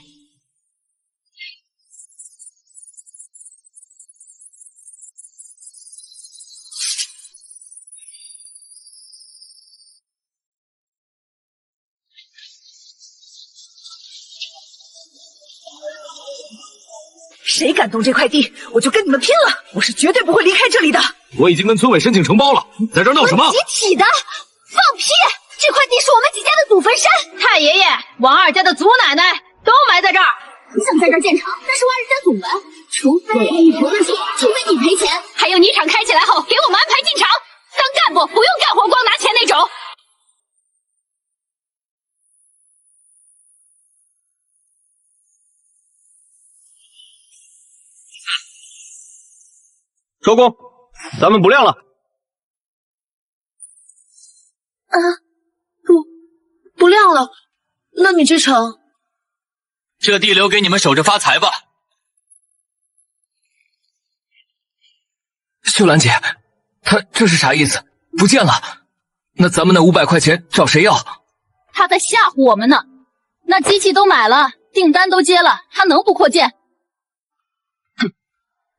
谁敢动这块地，我就跟你们拼了！我是绝对不会离开这里的。我已经跟村委申请承包了，在这儿闹什么？集体的，放屁！这块地是我们几家的祖坟山，太爷爷、王二家的祖奶奶都埋在这儿。你想在这儿建厂，那是挖人家祖坟，除非你不信，除非你赔钱。还有泥厂开起来后，给我们安排进厂。当干部不用干活光拿钱那种。收工，咱们不晾了。不晾了。那你这厂，这地留给你们守着发财吧。秀兰姐，他这是啥意思？不见了？那咱们那500块钱找谁要？他在吓唬我们呢。那机器都买了，订单都接了，他能不扩建？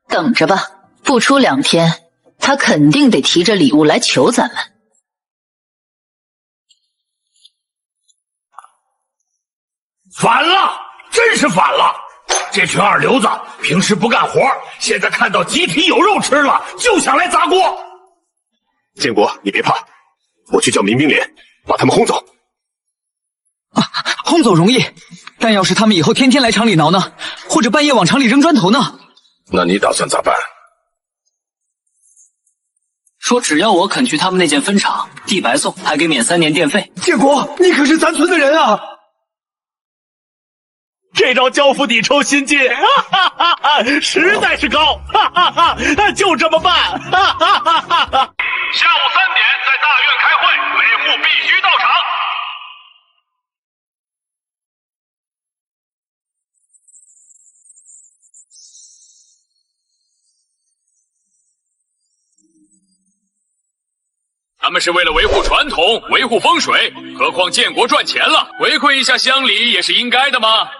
等着吧。不出2天，他肯定得提着礼物来求咱们。反了，真是反了！这群二流子平时不干活，现在看到集体有肉吃了，就想来砸锅。建国，你别怕，我去叫民兵连把他们轰走。轰走容易，但要是他们以后天天来厂里挠呢，或者半夜往厂里扔砖头呢？那你打算咋办？说只要我肯去他们那间分厂，地白送，还给免3年电费。建国，你可是咱村的人啊！这招交付底抽薪金，实在是高，就这么办。下午3点在大院开会，每户必须到场。他们是为了维护传统、维护风水，何况建国赚钱了，回馈一下乡里也是应该的吗？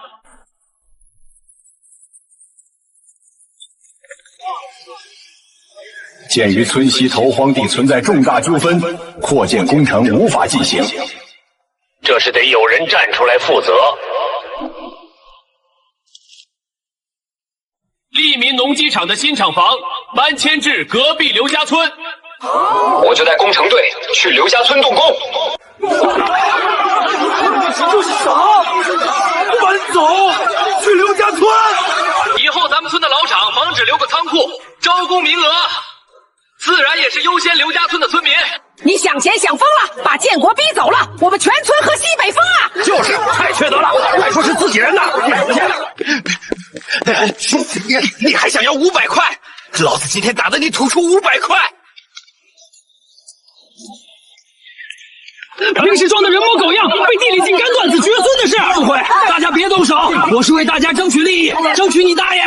鉴于村西头荒地存在重大纠纷，扩建工程无法进行。这是得有人站出来负责。利民农机厂的新厂房搬迁至隔壁刘家村。我就带工程队去刘家村动工。这是啥？搬走去刘家村？以后咱们村的老厂房只留个仓库，招工名额。自然也是优先刘家村的村民。你想钱想疯了，把建国逼走了，我们全村喝西北风啊！就是，太缺德了，还说是自己人呢！你还想要500块？老子今天打得你吐出500块！平时装的人模狗样，背地里竟干断子绝孙的事，不会！大家别动手，我是为大家争取利益，争取你大爷！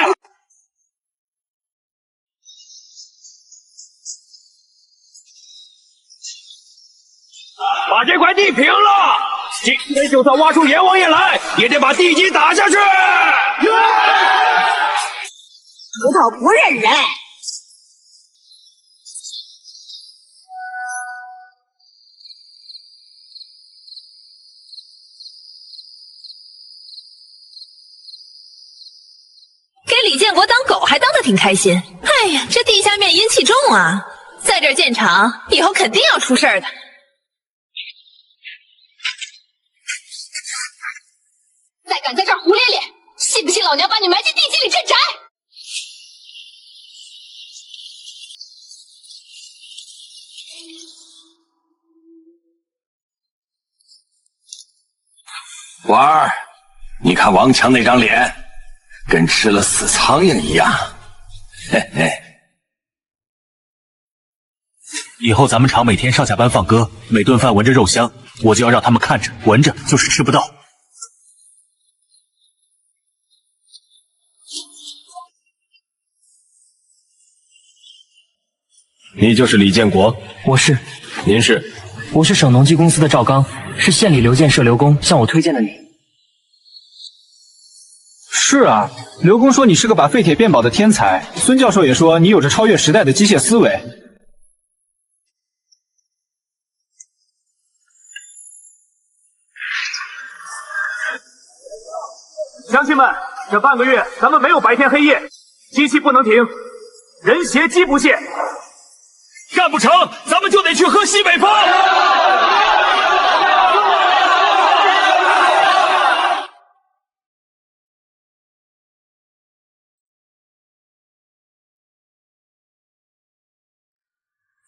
把这块地平了，今天就算挖出阎王爷来，也得把地基打下去。石头不认人。给李建国当狗还当得挺开心。哎呀，这地下面阴气重啊，在这儿建厂，以后肯定要出事儿的。再敢在这儿胡咧咧，信不信老娘把你埋进地基里镇宅？婉儿，你看王强那张脸，跟吃了死苍蝇一样。嘿嘿。以后咱们厂每天上下班放歌，每顿饭闻着肉香，我就要让他们看着闻着就是吃不到。你就是李建国？我是。您是？我是省农机公司的赵刚，是县里刘建设刘工向我推荐的你。是啊，刘工说你是个把废铁变宝的天才，孙教授也说你有着超越时代的机械思维。乡亲们，这半个月咱们没有白天黑夜，机器不能停，人携机不懈。干不成，咱们就得去喝西北风。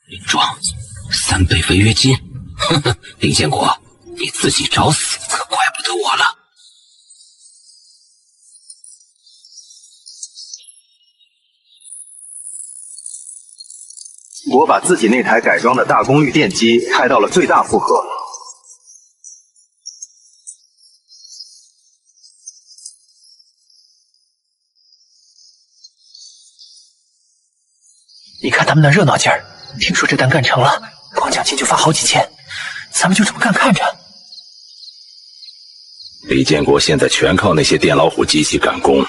林壮，3倍违约金，呵呵，林建国，你自己找死，可怪不得我了。我把自己那台改装的大功率电机开到了最大负荷。你看他们那热闹劲儿，听说这单干成了，光奖金就发好几千，咱们就这么干看着。李建国现在全靠那些电老虎机器赶工，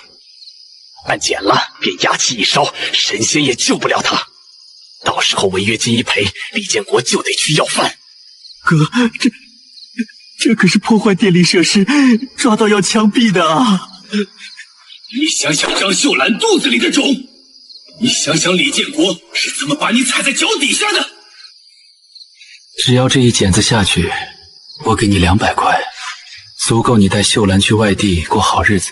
按减了，便压气一烧，神仙也救不了他。到时候违约金一赔，李建国就得去要饭。哥，这可是破坏电力设施，抓到要枪毙的啊！你想想张秀兰肚子里的种，你想想李建国是怎么把你踩在脚底下的。只要这一剪子下去，我给你200块，足够你带秀兰去外地过好日子。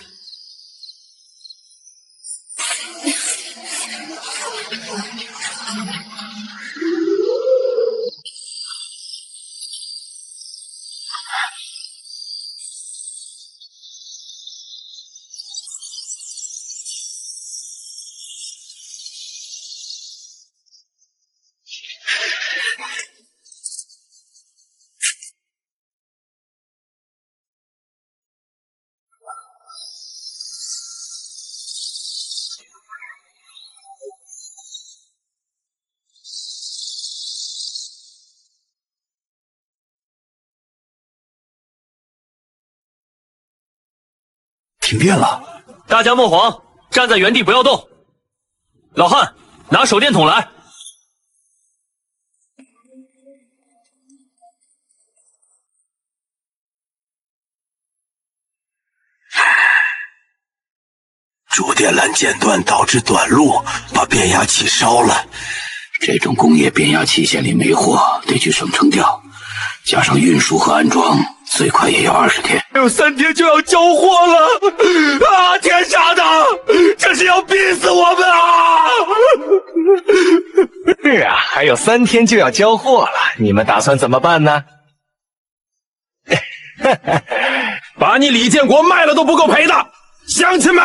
停电了，大家莫慌，站在原地不要动。老汉，拿手电筒来。主电缆剪断导致短路，把变压器烧了。这种工业变压器县里没货，得去省城调，加上运输和安装，最快也要20天。还有3天就要交货了啊！天杀的，这是要逼死我们啊！是啊，还有3天就要交货了，你们打算怎么办呢？把你李建国卖了都不够赔的，乡亲们，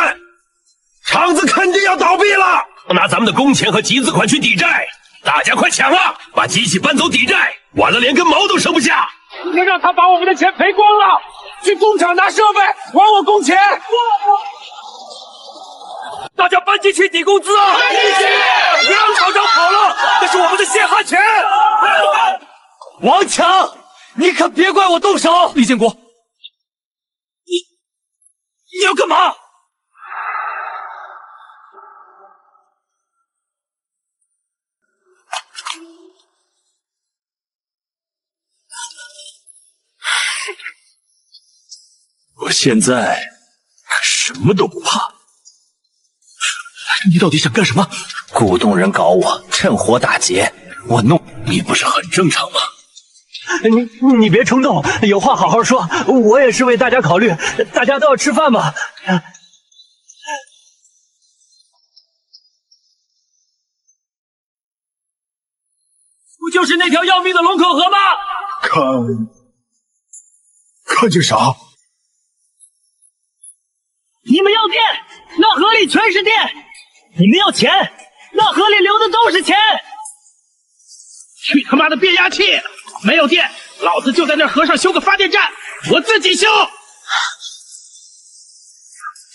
厂子肯定要倒闭了。拿咱们的工钱和集资款去抵债，大家快抢啊！把机器搬走抵债，晚了连根毛都剩不下。能让他把我们的钱赔光了，去工厂拿设备，还我工钱。大家搬机器抵工资啊！搬机器，别让厂长跑了，那是我们的血汗钱。王强，你可别怪我动手！李建国，你要干嘛？我现在什么都不怕。你到底想干什么？鼓动人搞我，趁火打劫，我弄你不是很正常吗？你别冲动，有话好好说。我也是为大家考虑，大家都要吃饭嘛。不就是那条要命的龙口河吗？看见啥？你们要电，那河里全是电；你们要钱，那河里流的都是钱。去他妈的变压器！没有电，老子就在那河上修个发电站，我自己修。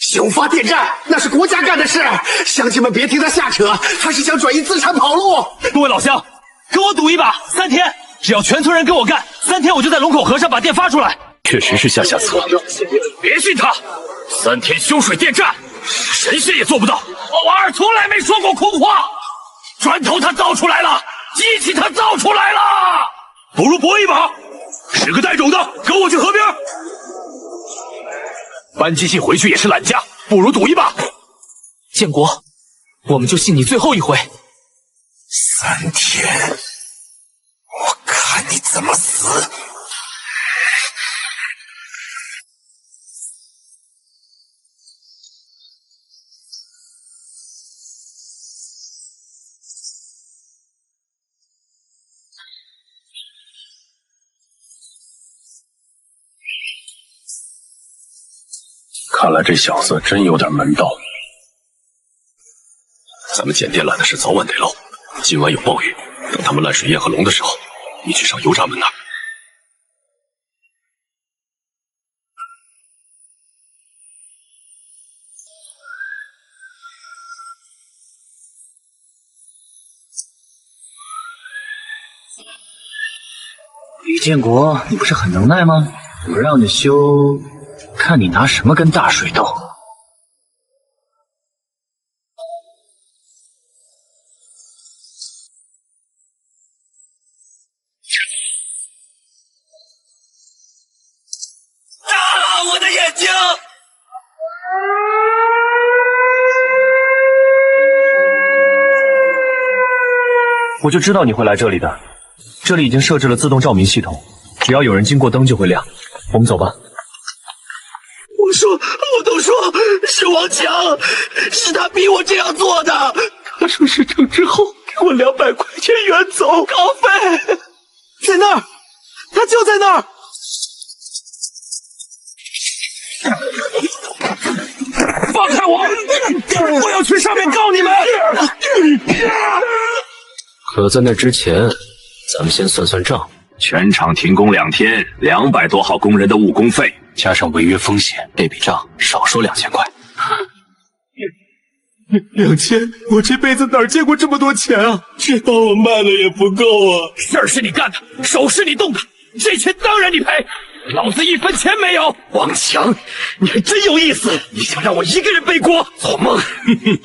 修发电站那是国家干的事，乡亲们别听他瞎扯，他是想转移资产跑路。各位老乡，跟我赌一把，3天，只要全村人跟我干，3天我就在龙口河上把电发出来。确实是下策，别信他，3天修水电站，神仙也做不到。我王二从来没说过空话，砖头他造出来了，机器他造出来了，不如搏一把，10个带种的跟我去河边。搬机器回去也是懒家，不如赌一把。建国，我们就信你最后一回。3天，我看你怎么死！看来这小子真有点门道。咱们捡电缆的事早晚得漏，今晚有暴雨，等他们烂水咽和龙的时候，你去上油闸门那儿。李建国，你不是很能耐吗？我让你修，看你拿什么跟大水斗。我的眼睛！我就知道你会来这里的。这里已经设置了自动照明系统，只要有人经过，灯就会亮。我们走吧。我都说是王强，是他逼我这样做的。他说事成之后给我200块钱远走稿费，在那儿，他就在那儿。放开我！我要去上面告你们！可在那之前，咱们先算算账。全厂停工2天，200多号工人的误工费，加上违约风险，这笔账少说2000块。2000，我这辈子哪见过这么多钱啊！这把我卖了也不够啊！事儿是你干的，手是你动的，这钱当然你赔，老子1分钱没有。王强，你还真有意思，你想让我一个人背锅？做梦！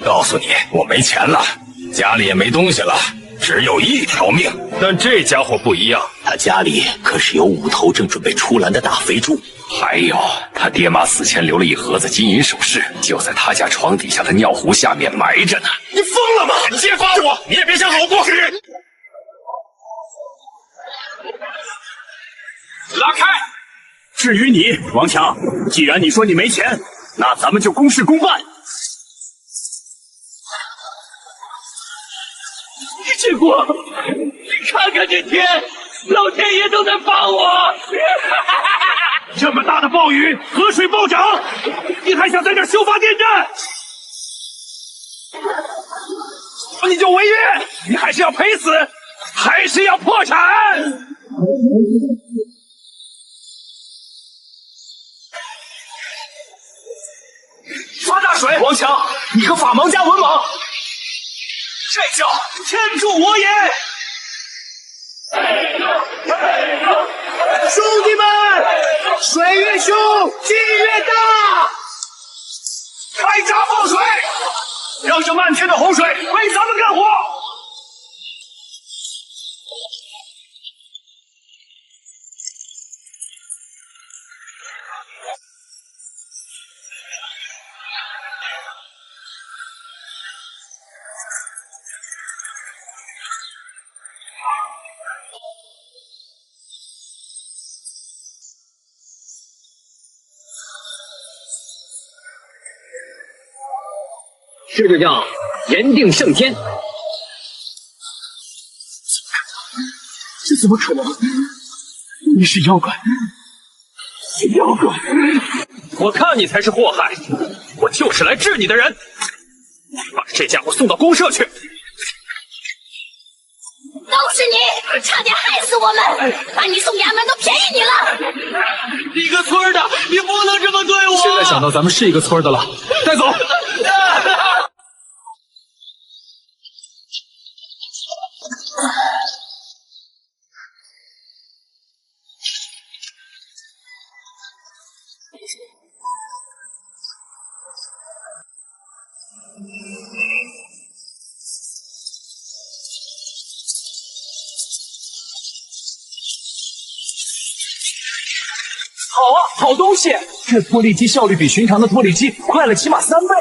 告诉你，我没钱了，家里也没东西了，只有1条命。但这家伙不一样，他家里可是有5头正准备出栏的大肥猪，还有他爹妈死前留了1盒子金银首饰，就在他家床底下的尿壶下面埋着呢。你疯了吗？你揭发我，你也别想好过。拉开！至于你，王强，既然你说你没钱，那咱们就公事公办。你建国，看看这天，老天爷都在帮我。这么大的暴雨，河水暴涨，你还想在这儿修发电站？你就违约，你还是要赔死，还是要破产？发大水！王强，你和法盲加文盲，这叫天助我也！兄弟们，水越凶，劲越大！开闸放水，让这漫天的洪水为咱们干活！这就叫人定胜天。这怎么可能？你是妖怪！妖怪！我看你才是祸害，我就是来治你的人。把这家伙送到公社去。都是你，差点害死我们！把你送衙门都便宜你了。一个村的，你不能这么对我。现在想到咱们是一个村的了，带走。好啊，好东西！这脱粒机效率比寻常的脱粒机快了起码3倍，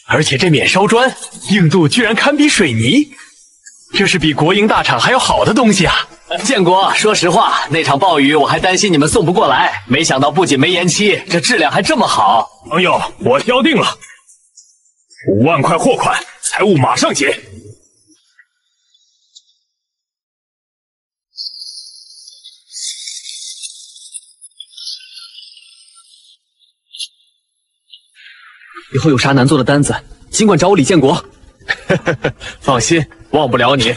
而且这免烧砖硬度居然堪比水泥，这是比国营大厂还要好的东西啊！建国，说实话，那场暴雨我还担心你们送不过来，没想到不仅没延期，这质量还这么好。朋友，我挑定了，5万块货款，财务马上结。以后有啥难做的单子，尽管找我李建国。放心，忘不了你。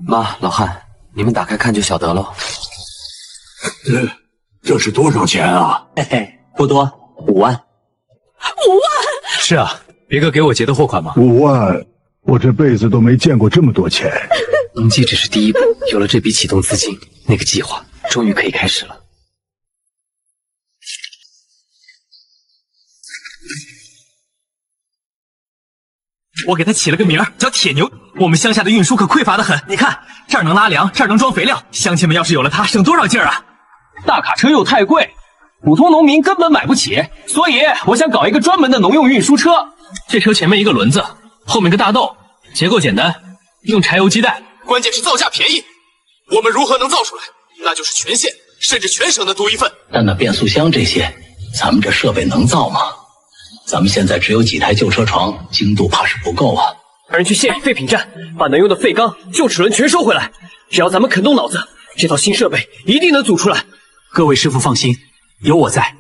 妈，老汉，你们打开看就晓得喽。这是多少钱啊？嘿嘿，不多，5万。5万！是啊，别哥给我结的货款吗？5万，我这辈子都没见过这么多钱。农机只是第一步，有了这笔启动资金，那个计划终于可以开始了。我给他起了个名儿叫铁牛。我们乡下的运输可匮乏得很，你看这儿能拉粮，这儿能装肥料，乡亲们要是有了它，省多少劲儿啊！大卡车又太贵，普通农民根本买不起，所以我想搞一个专门的农用运输车。这车前面一个轮子，后面个大豆，结构简单，用柴油机带，关键是造价便宜。我们如何能造出来？那就是全县甚至全省的独一份。但那变速箱这些，咱们这设备能造吗？咱们现在只有几台旧车床，精度怕是不够啊。派人去县里废品站，把能用的废钢、旧齿轮全收回来。只要咱们肯动脑子，这套新设备一定能组出来。各位师傅放心，有我在，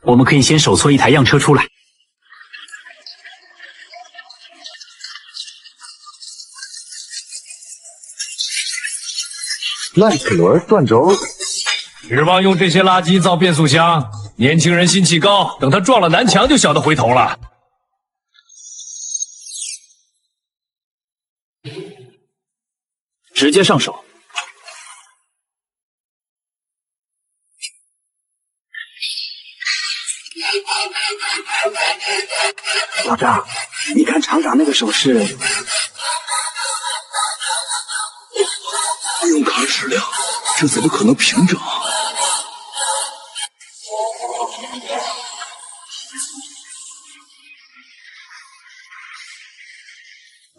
我们可以先手搓一台样车出来。烂齿轮、断轴，指望用这些垃圾造变速箱，年轻人心气高，等他撞了南墙就晓得回头了。直接上手。老张，你看厂长那个手势，用卡矢量，这怎么可能平整？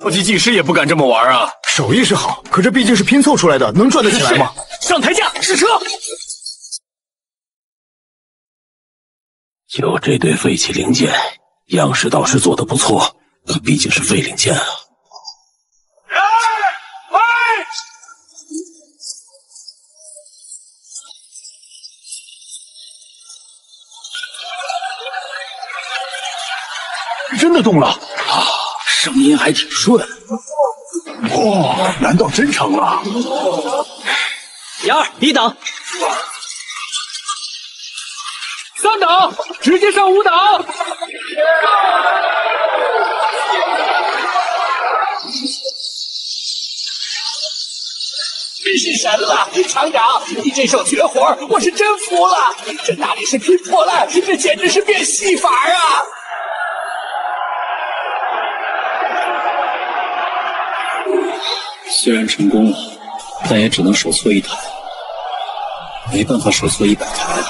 高级技师也不敢这么玩啊！手艺是好，可这毕竟是拼凑出来的，能赚得起来吗？上台架，试车！就这堆废弃零件，样式倒是做得不错，可毕竟是废零件啊。真的动了啊，声音还挺顺。哇，难道真成了？杨二，1档，3档，直接上5档。真是神了，厂长，你这手绝活，我是真服了。这哪里是拼破烂，这简直是变戏法啊！虽然成功了，但也只能手搓1台，没办法手搓100台。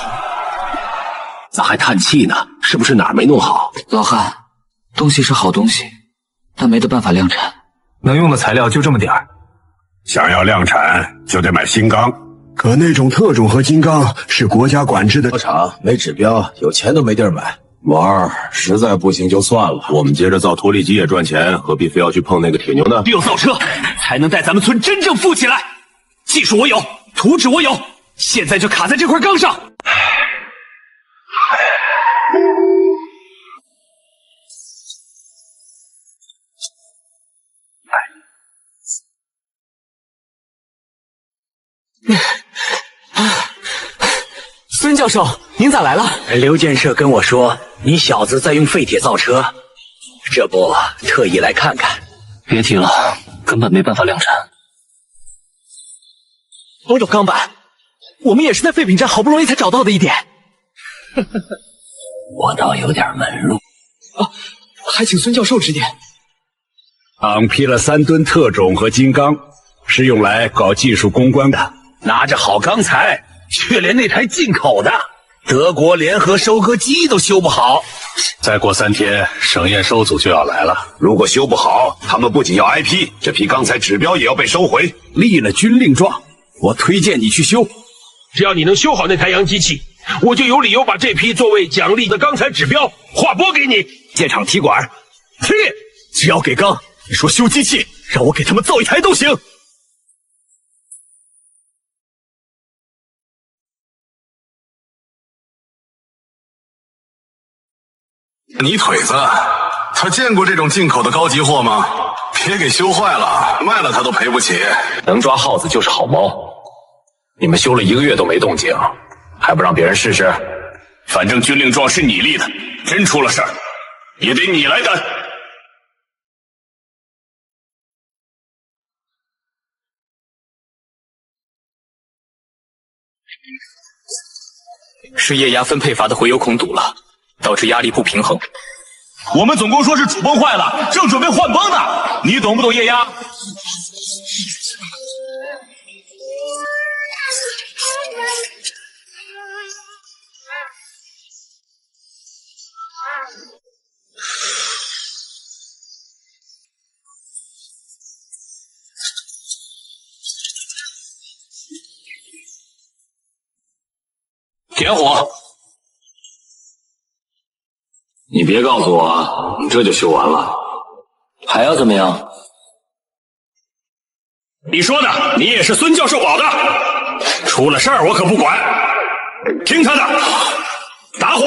咋还叹气呢？是不是哪儿没弄好？老汉，东西是好东西，但没得办法量产，能用的材料就这么点儿。想要量产，就得买新钢。可那种特种和金刚是国家管制的厂，没指标，有钱都没地儿买。王二，实在不行就算了，我们接着造脱力机也赚钱，何必非要去碰那个铁牛呢？只有造车才能带咱们村真正富起来。技术我有，图纸我有，现在就卡在这块钢上。孙教授，您咋来了？刘建设跟我说，你小子在用废铁造车，这不特意来看看。别提了，根本没办法量产。都有钢板，我们也是在废品站好不容易才找到的一点。我倒有点门路啊，还请孙教授指点。昂批了3吨特种和金刚，是用来搞技术攻关的。拿着好钢材，却连那台进口的德国联合收割机都修不好。再过3天，省验收组就要来了。如果修不好，他们不仅要挨批，这批钢材指标也要被收回，立了军令状。我推荐你去修，只要你能修好那台洋机器，我就有理由把这批作为奖励的钢材指标划拨给你。建厂踢馆，踢！只要给钢，你说修机器，让我给他们造1台都行。你腿子，他见过这种进口的高级货吗？别给修坏了，卖了他都赔不起。能抓耗子就是好猫。你们修了1个月都没动静，还不让别人试试？反正军令状是你立的，真出了事儿，也得你来担。是液压分配阀的回油孔堵了，导致压力不平衡。我们总工说是主泵坏了，正准备换泵呢。你懂不懂液压？点火！你别告诉我，你这就修完了，还要怎么样？你说的，你也是孙教授保的，出了事儿我可不管，听他的，打火！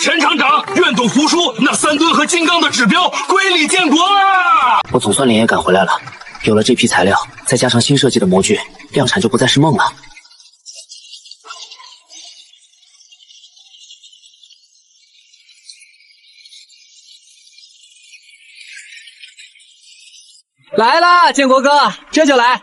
陈厂长，愿赌服输，那3吨和金刚的指标归你建国了。我总算连夜赶回来了，有了这批材料，再加上新设计的模具，量产就不再是梦了。来啦，建国哥，这就来。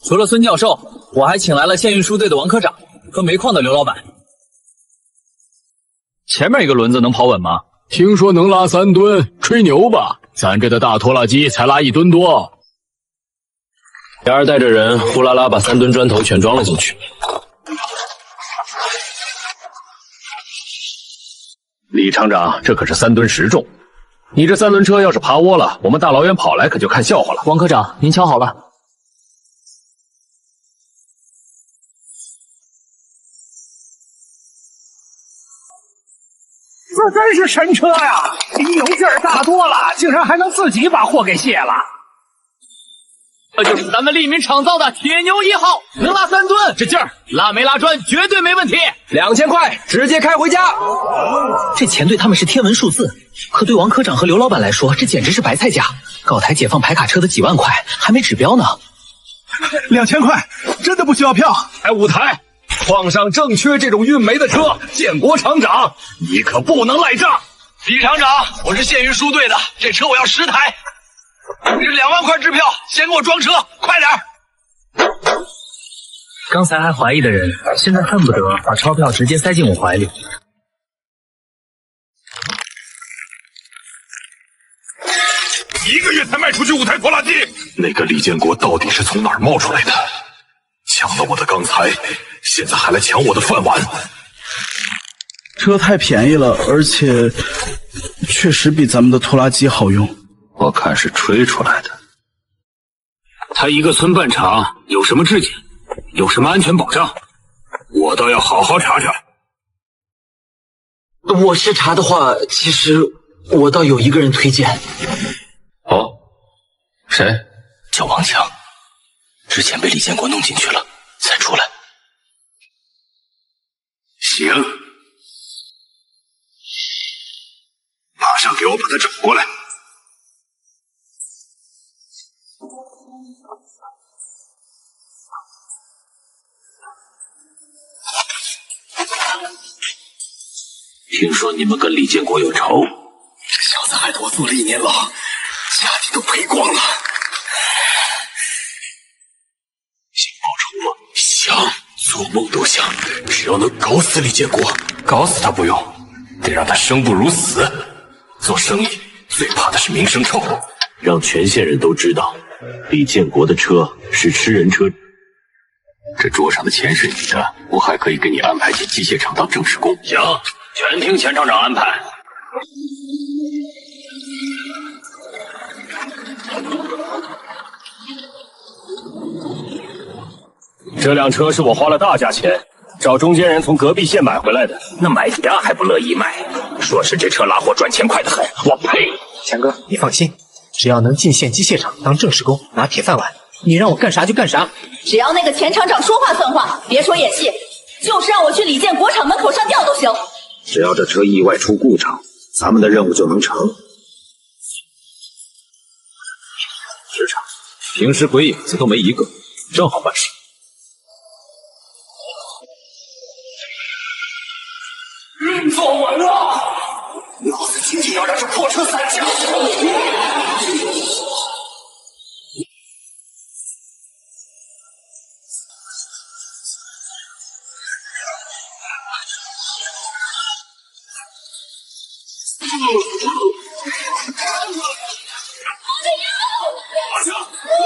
除了孙教授，我还请来了县运输队的王科长和煤矿的刘老板。前面一个轮子能跑稳吗？听说能拉3吨，吹牛吧？咱这的大拖拉机才拉1吨多。雅儿带着人呼啦啦把3吨砖头全装了进去。李厂长，这可是3吨10重，你这3轮车要是趴窝了，我们大老远跑来可就看笑话了。王科长，您瞧好了。这真是神车呀！比油劲儿大多了，竟然还能自己把货给卸了。这就是咱们利民厂造的铁牛1号，能拉3吨，这劲儿拉煤拉砖绝对没问题。2000块，直接开回家。这钱对他们是天文数字，可对王科长和刘老板来说，这简直是白菜价。搞台解放牌卡车的几万块，还没指标呢。2000块，真的不需要票？来5台。矿上正缺这种运煤的车，建国厂长，你可不能赖账。李厂长，我是县运输队的，这车我要10台，这2万块支票，先给我装车，快点！刚才还怀疑的人，现在恨不得把钞票直接塞进我怀里。1个月才卖出去5台拖拉机，那个李建国到底是从哪儿冒出来的？抢了我的钢材，现在还来抢我的饭碗。车太便宜了，而且确实比咱们的拖拉机好用。我看是吹出来的。他一个村办厂，有什么质检，有什么安全保障，我倒要好好查查。我是查的话，其实我倒有一个人推荐。哦，谁？叫王强，之前被李建国弄进去了，才出来。行，马上给我把他找过来。听说你们跟李建国有仇，这小子害得我坐了1年牢，家底都赔光了。想报仇吗？想，做梦都想。只要能搞死李建国，搞死他不用，得让他生不如死。做生意最怕的是名声臭，让全县人都知道李建国的车是吃人车。这桌上的钱是你的，我还可以给你安排进机械厂当正式工。行，全听钱厂长安排。这辆车是我花了大价钱找中间人从隔壁县买回来的，那买家还不乐意卖，说是这车拉货赚钱快得很。我呸！强哥，你放心，只要能进县机械厂当正式工，拿铁饭碗，你让我干啥就干啥。只要那个钱厂长说话算话，别说演戏，就是让我去李建国厂门口上吊都行。只要这车意外出故障，咱们的任务就能成。职场平时鬼影子都没一个，正好办事。运作稳了，老子今天要让这破车散架！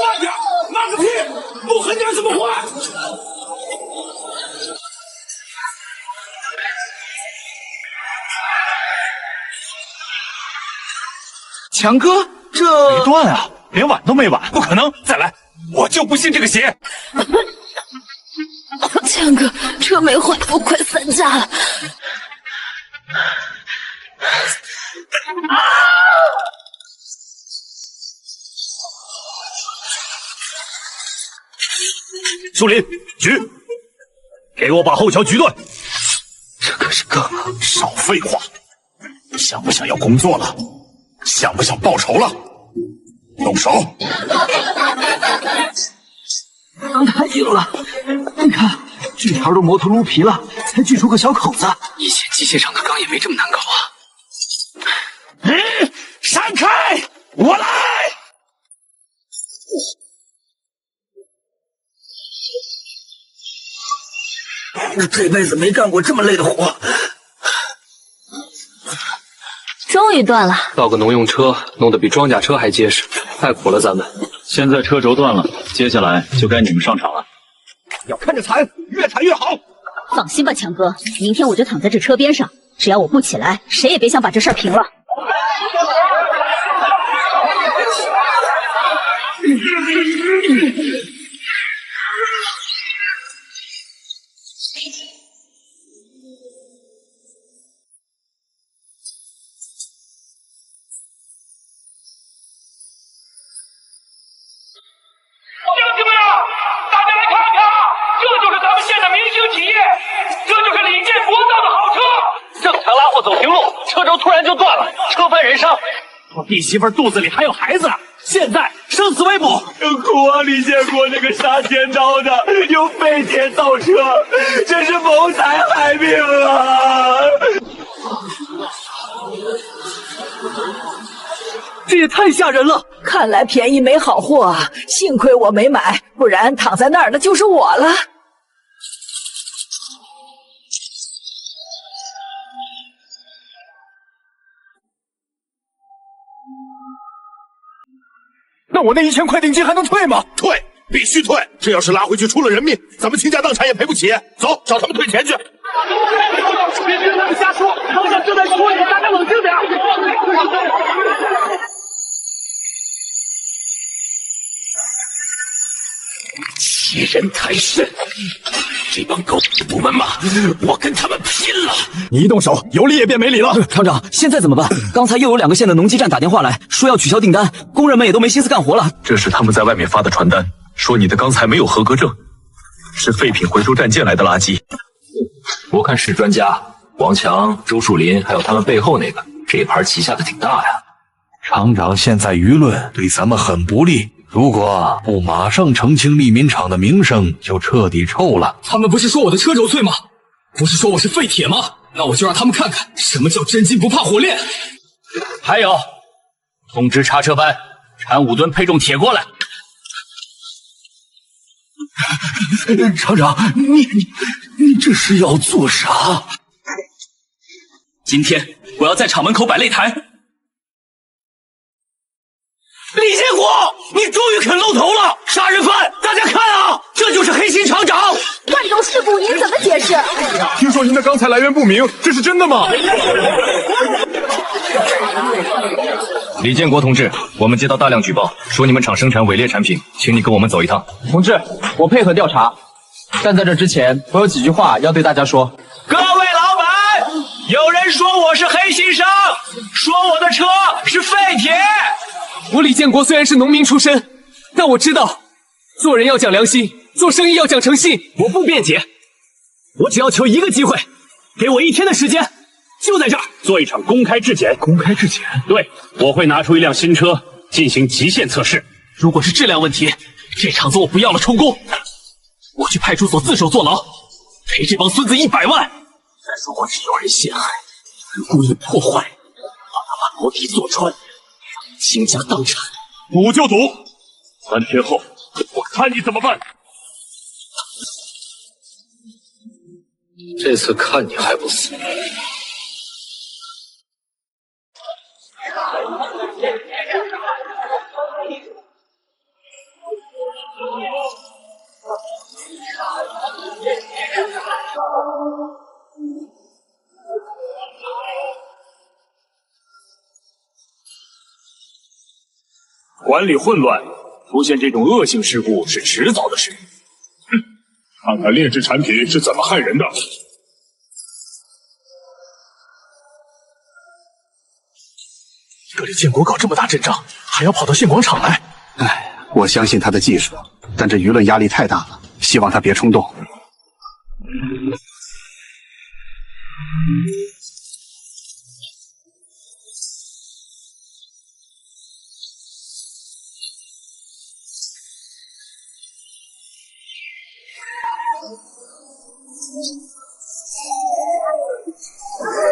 慢点，慢个屁！不狠点怎么换？强哥，这没断啊，连碗都没碗，不可能！再来，我就不信这个邪！强哥，车没坏，我快散架了。树林，举！给我把后桥举断！这可是哥们，少废话！想不想要工作了？想不想报仇了？动手！钢太硬了，你看锯条都磨脱撸皮了，才锯出个小口子。以前机械厂的钢也没这么难搞啊！闪开！我来！我这辈子没干过这么累的活。终于断了。造个农用车，弄得比装甲车还结实，太苦了咱们。现在车轴断了，接下来就该你们上场了。要看着惨，越惨越好。放心吧，强哥，明天我就躺在这车边上，只要我不起来，谁也别想把这事儿平了。乡亲们啊，大家来看看，这就是咱们县的明星企业，这就是李建国造的好车。正常拉货走平路，车轴突然就断了，车翻人伤。我弟媳妇肚子里还有孩子，现在生死未卜。苦啊，李建国这个杀千刀的，用废铁造车，这是谋财害命啊！这也太吓人了！看来便宜没好货啊，幸亏我没买，不然躺在那儿的就是我了。那我那1000块定金还能退吗？退，必须退！这要是拉回去出了人命，咱们倾家荡产也赔不起。走，找他们退钱去。别听他们瞎说，方向正在出问题，大家冷静点。欺人太甚！这帮狗不们马，我跟他们拼了！你一动手，有理也变没理了。厂长，现在怎么办？刚才又有2个县的农机站打电话来说要取消订单，工人们也都没心思干活了。这是他们在外面发的传单，说你的钢材没有合格证，是废品回收站借来的垃圾。我看是专家王强、周树林，还有他们背后那个，这一盘棋下的挺大呀。厂长，现在舆论对咱们很不利，如果不马上澄清利民厂的名声，就彻底臭了。他们不是说我的车轴碎吗？不是说我是废铁吗？那我就让他们看看什么叫真金不怕火炼。还有，通知查车班铲5吨配重铁过来。厂长，你这是要做啥？今天我要在厂门口摆擂台。李建国，你终于肯露头了！杀人犯，大家看啊，这就是黑心厂长！万种事故您怎么解释？听说您的钢材来源不明，这是真的吗？李建国同志，我们接到大量举报，说你们厂生产伪劣产品，请你跟我们走一趟。同志，我配合调查，但在这之前，我有几句话要对大家说。各位老板，有人说我是黑心商，说我的车是废铁。我李建国虽然是农民出身，但我知道做人要讲良心，做生意要讲诚信。我不辩解，我只要求一个机会，给我1天的时间，就在这儿做一场公开质检。公开质检？对，我会拿出一辆新车进行极限测试。如果是质量问题，这厂子我不要了，充公。我去派出所自首坐牢，赔这帮孙子100万。再说我只有人陷害，有人故意破坏，让他把楼梯坐穿，倾家荡产。赌就赌，3天后我看你怎么办。这次看你还不死。管理混乱，出现这种恶性事故是迟早的事。看看劣质产品是怎么害人的。这李建国搞这么大阵仗，还要跑到县广场来。哎，我相信他的技术，但这舆论压力太大了，希望他别冲动。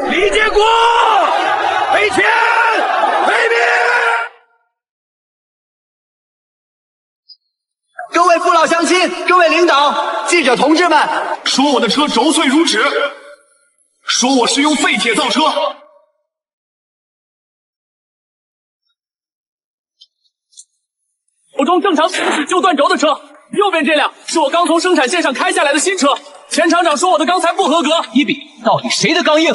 李建国，赔钱，赔命！各位父老乡亲，各位领导、记者同志们，说我的车轴碎如纸，说我是用废铁造车。手中正常行驶旧断轴的车，右边这辆是我刚从生产线上开下来的新车。前厂长说我的钢材不合格，一比到底谁的钢硬？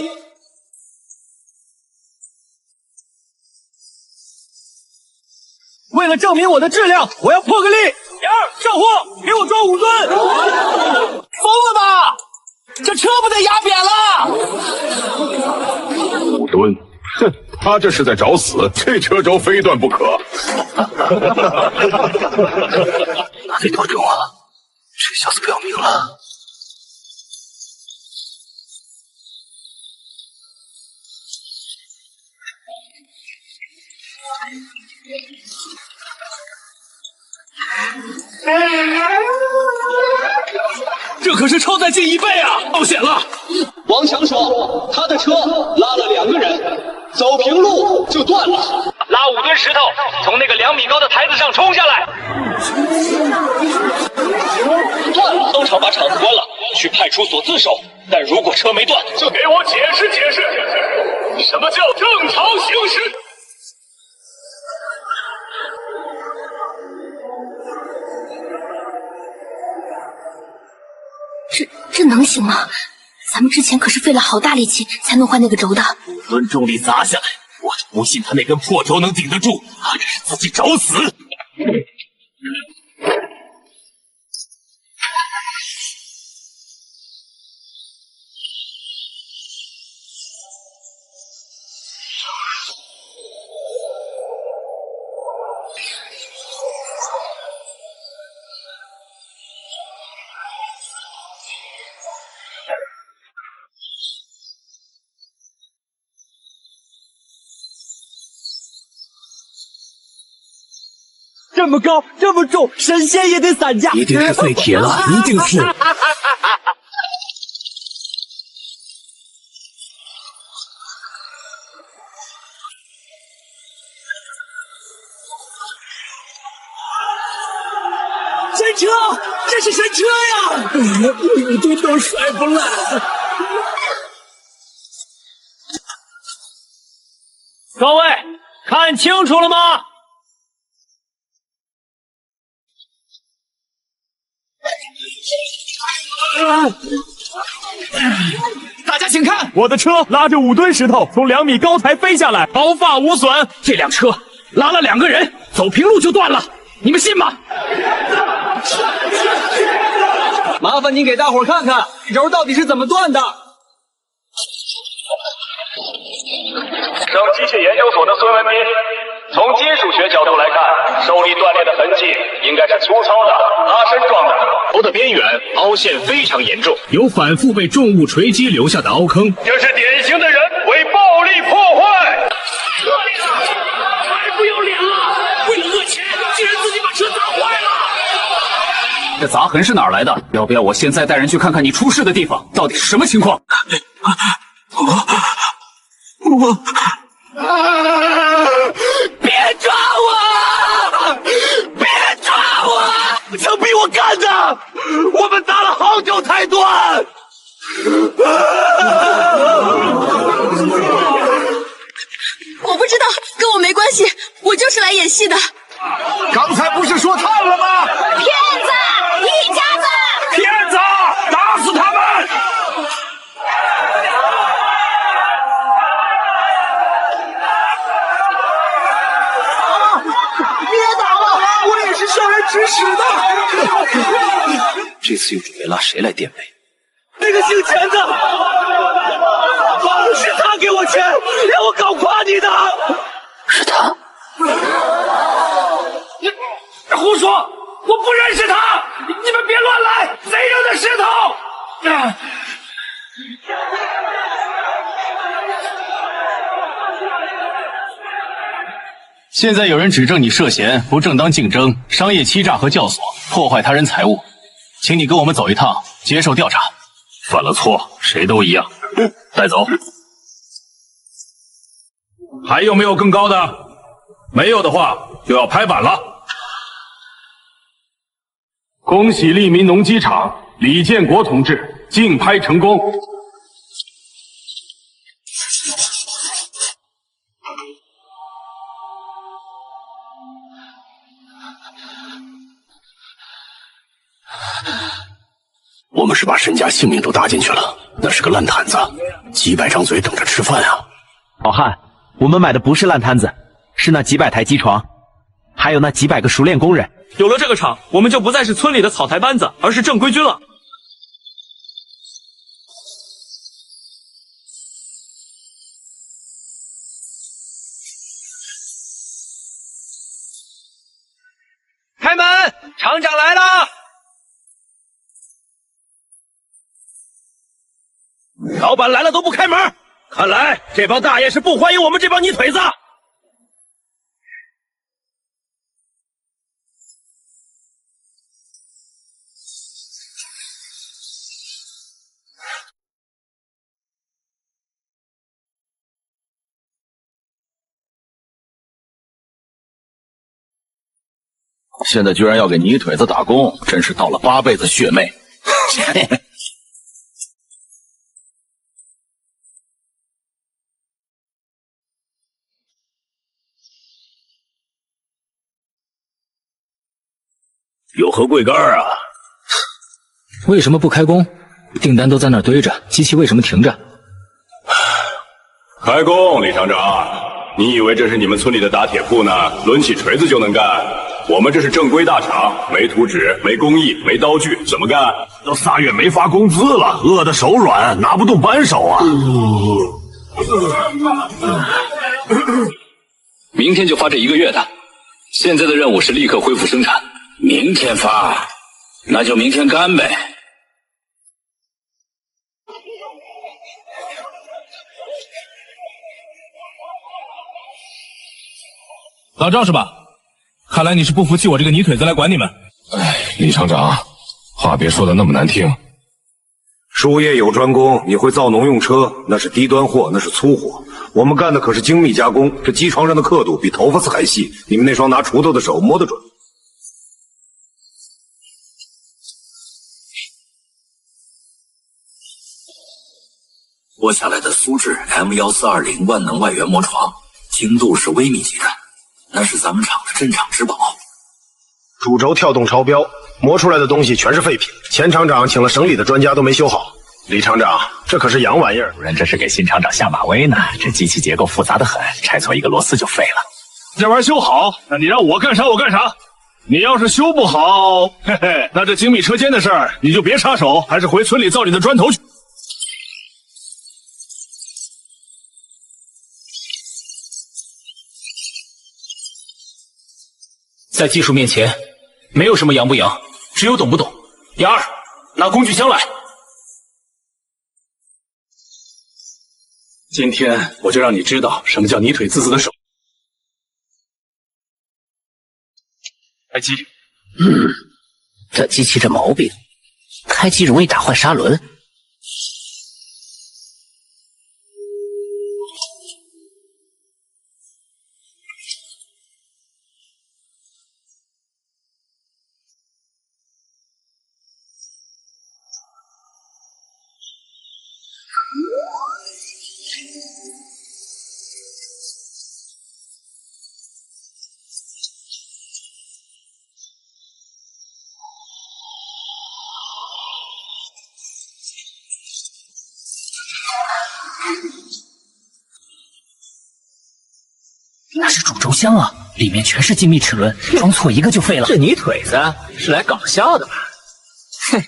为了证明我的质量，我要破个例。2上货，给我装5吨！疯了吧？这车不得压扁了？5吨，哼，他这是在找死，这车轴非断不可。他得多重啊？这小子不要命了！这可是超载近1倍啊！冒险了！王强说，他的车拉了2个人，走平路就断了。拉5吨石头，从那个2米高的台子上冲下来。断了，当场把厂子关了，去派出所自首。但如果车没断，就给我解释解释，什么叫正常行驶？这能行吗？咱们之前可是费了好大力气才弄坏那个轴的。5吨重力砸下来，我就不信他那根破轴能顶得住，他这是自己找死。这么高，这么重，神仙也得散架。一定是废铁了，一定是。神车，这是神车呀！5吨都甩不烂。各位，看清楚了吗？大家请看，我的车拉着5吨石头从2米高台飞下来，毫发无损。这辆车拉了2个人，走平路就断了，你们信吗？麻烦您给大伙看看轴到底是怎么断的。省机械研究所的孙文斌，从金属学角度来看，受力断裂的痕迹应该是粗糙的、拉伸状的，头的边缘凹陷非常严重，有反复被重物锤击留下的凹坑。这是典型的人为暴力破坏。太不要脸了！为了讹钱，竟然自己把车砸坏了！这砸痕是哪儿来的？要不要我现在带人去看看你出事的地方到底是什么情况？别抓我！别抓我！这逼我干的！我们砸了好久才断。我不知道，跟我没关系，我就是来演戏的。刚才不是说烫了吗？骗子！一家子！骗子！打死他们！别打了，我也是受人指使的。这次又准备拉谁来垫背？那个姓钱的，是他给我钱，让我搞垮你的。是他？你胡说！我不认识他！你们别乱来！谁扔的石头？现在有人指证你涉嫌不正当竞争、商业欺诈和教唆，破坏他人财物，请你跟我们走一趟，接受调查。犯了错，谁都一样，带走。还有没有更高的？没有的话，就要拍板了。恭喜利民农机厂李建国同志竞拍成功。我们是把身家性命都搭进去了，那是个烂摊子，几百张嘴等着吃饭啊！老汉，我们买的不是烂摊子，是那几百台机床，还有那几百个熟练工人。有了这个厂，我们就不再是村里的草台班子，而是正规军了。开门，厂长来了！老板来了都不开门，看来这帮大爷是不欢迎我们这帮泥腿子。现在居然要给泥腿子打工，真是倒了8辈子血霉。有何贵干啊？为什么不开工？订单都在那儿堆着，机器为什么停着？开工，李厂长，你以为这是你们村里的打铁铺呢？抡起锤子就能干？我们这是正规大厂，没图纸，没工艺，没刀具，怎么干？都3月没发工资了，饿得手软，拿不动扳手啊！明天就发这1个月的，现在的任务是立刻恢复生产。明天发，那就明天干呗。打仗是吧？看来你是不服气我这个泥腿子来管你们。哎，李厂长，话别说的那么难听。术业有专攻，你会造农用车，那是低端货，那是粗货。我们干的可是精密加工，这机床上的刻度比头发丝还细，你们那双拿锄头的手摸得准。握下来的苏制 M1420万能外圆模床，精度是微米级的，那是咱们厂的镇厂之宝。主轴跳动超标，磨出来的东西全是废品。前厂长请了省里的专家都没修好。李厂长，这可是洋玩意儿。主任这是给新厂长下马威呢，这机器结构复杂得很，拆错一个螺丝就废了。这玩意修好，那你让我干啥我干啥。你要是修不好，嘿嘿，那这精密车间的事儿你就别插手，还是回村里造你的砖头去。在技术面前，没有什么洋不洋，只有懂不懂。杨二，拿工具箱来。今天我就让你知道什么叫泥腿滋滋的手。开机。这机器这毛病，开机容易打坏砂轮。那是主轴箱啊，里面全是精密齿轮，装错一个就废了。这泥腿子是来搞笑的吧？哼！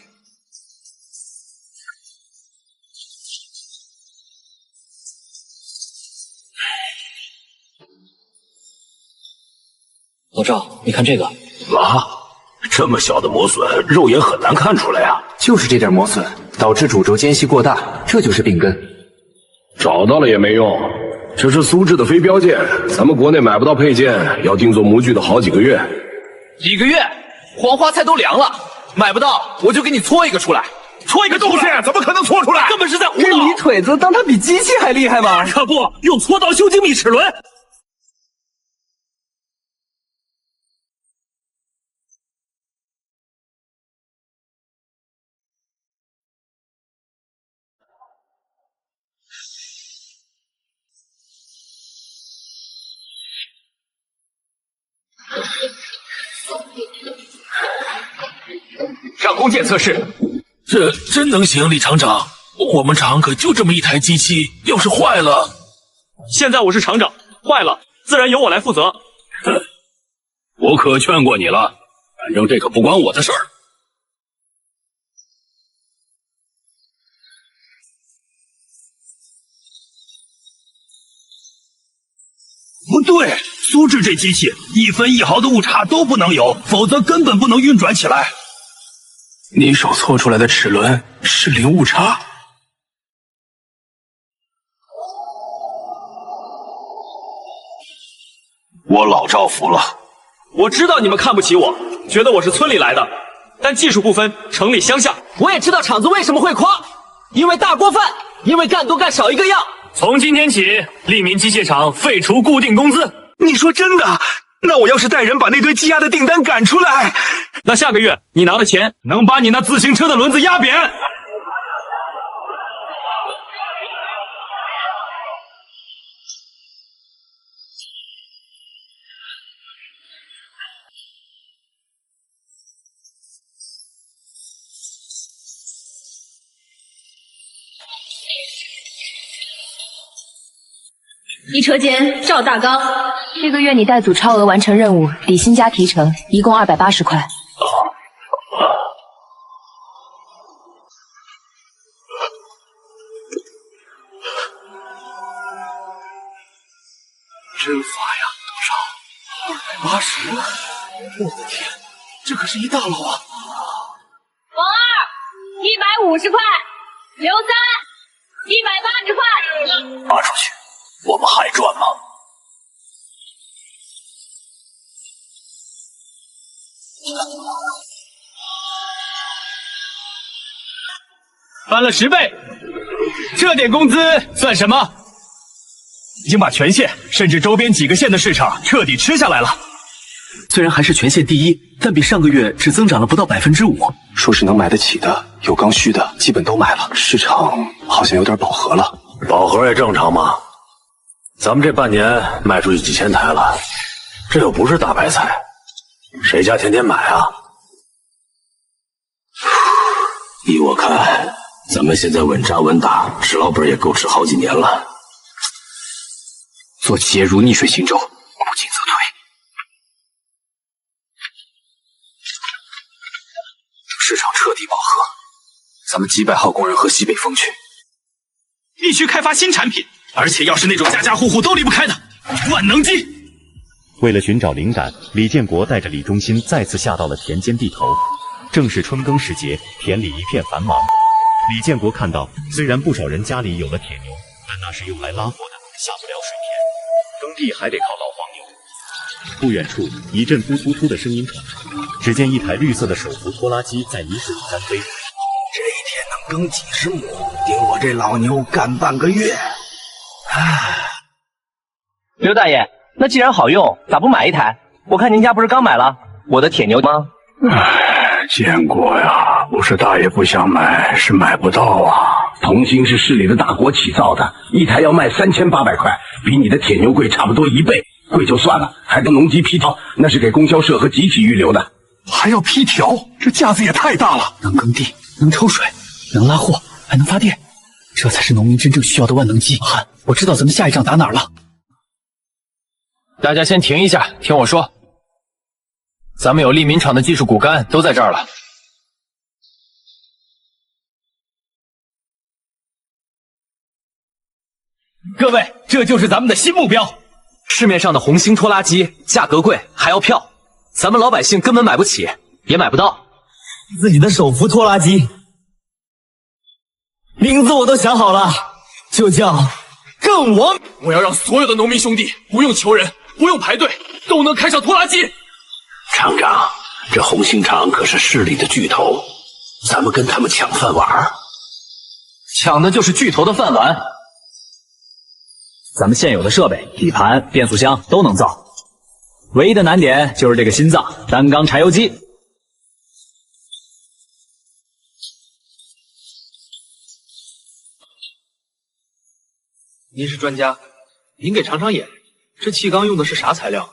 老赵，你看这个啊，这么小的磨损，肉眼很难看出来啊。就是这点磨损导致主轴间隙过大，这就是病根。找到了也没用，这是苏制的非标件，咱们国内买不到配件，要定做模具的好几个月。1个月，黄花菜都凉了，买不到我就给你搓一个出来。搓一个东西怎么可能搓出来？根本是在胡闹！泥腿子当他比机器还厉害吗？可不，用搓刀修精密齿轮。上弓箭测试，这真能行，李厂长？我们厂可就这么一台机器，要是坏了，现在我是厂长，坏了自然由我来负责。我可劝过你了，反正这可不关我的事儿。不对，苏制这机器1分1毫的误差都不能有，否则根本不能运转起来。你手搓出来的齿轮是零误差？我老赵服了。我知道你们看不起我，觉得我是村里来的，但技术不分城里乡下。我也知道厂子为什么会垮，因为大锅饭，因为干多干少一个样。从今天起，利民机械厂废除固定工资。你说真的？那我要是带人把那堆积压的订单赶出来，那下个月你拿的钱能把你那自行车的轮子压扁。一车间赵大刚，这个月你带组超额完成任务，底薪加提成，一共280块。真发呀？多少？280？我的天，这可是一大楼啊！王二，150块，刘三，180块。发出去。我们还赚吗？翻了10倍，这点工资算什么？已经把全县甚至周边几个县的市场彻底吃下来了。虽然还是全县第一，但比上个月只增长了不到5%。说是能买得起的，有刚需的，基本都买了。市场好像有点饱和了。饱和也正常嘛。咱们这半年卖出去几千台了，这又不是大白菜，谁家天天买啊？依我看，咱们现在稳扎稳打，吃老本也够吃好几年了。做企业如逆水行舟，不进则退。市场彻底饱和，咱们几百号工人和西北风去。必须开发新产品，而且要是那种家家户户都离不开的万能机。为了寻找灵感，李建国带着李忠新再次下到了田间地头。正是春耕时节，田里一片繁忙。李建国看到，虽然不少人家里有了铁牛，但那是用来拉货的，下不了水田，耕地还得靠老黄牛。不远处，一阵突突突的声音传来，只见一台绿色的手扶拖拉机在泥水里翻飞。这一天能耕几十亩，顶我这老牛干半个月。刘大爷，那既然好用，咋不买一台？我看您家不是刚买了我的铁牛吗？建国呀，不是大爷不想买，是买不到啊。同心是市里的大国企造的，一台要卖3800块，比你的铁牛贵差不多1倍。贵就算了，还得农机批条，那是给供销社和集体预留的。还要批条，这架子也太大了。能耕地，能抽水，能拉货，还能发电，这才是农民真正需要的万能机。汉，我知道咱们下一仗打哪儿了。大家先停一下，听我说。咱们有利民厂的技术骨干都在这儿了。各位，这就是咱们的新目标。市面上的红星拖拉机价格贵，还要票，咱们老百姓根本买不起，也买不到。自己的手扶拖拉机，名字我都想好了，就叫更王。我要让所有的农民兄弟不用求人，不用排队，都能开上拖拉机。厂长，这红星厂可是市里的巨头，咱们跟他们抢饭碗。抢的就是巨头的饭碗。咱们现有的设备、底盘、变速箱都能造，唯一的难点就是这个心脏——单缸柴油机。您是专家，您给尝尝眼，这气缸用的是啥材料？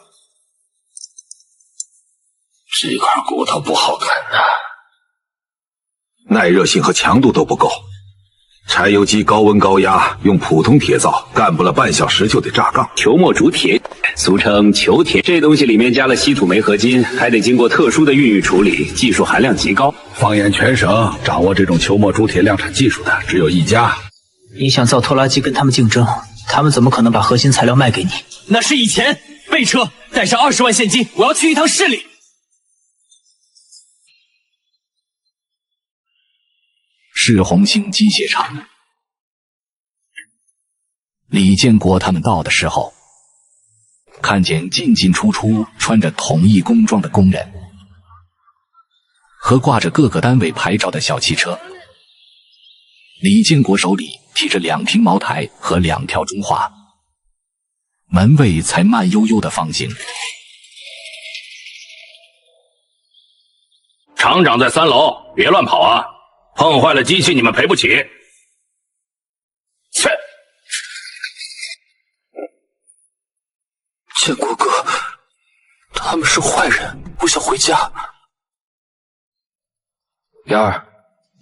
这块骨头不好啃呐，耐热性和强度都不够。柴油机高温高压，用普通铁造，干不了半小时就得炸杠。球墨竹铁，俗称球铁，这东西里面加了稀土镁合金，还得经过特殊的孕育处理，技术含量极高。放眼全省，掌握这种球墨竹铁量产技术的只有一家。你想造拖拉机跟他们竞争，他们怎么可能把核心材料卖给你？那是以前。备车，带上20万现金，我要去一趟市里。是红星机械厂。李建国他们到的时候，看见进进出出穿着统一工装的工人和挂着各个单位牌照的小汽车。李建国手里提着2瓶茅台和2条中华，门卫才慢悠悠地放行。厂长在3楼，别乱跑啊！碰坏了机器，你们赔不起。切！建国哥，他们是坏人，我想回家。姚二，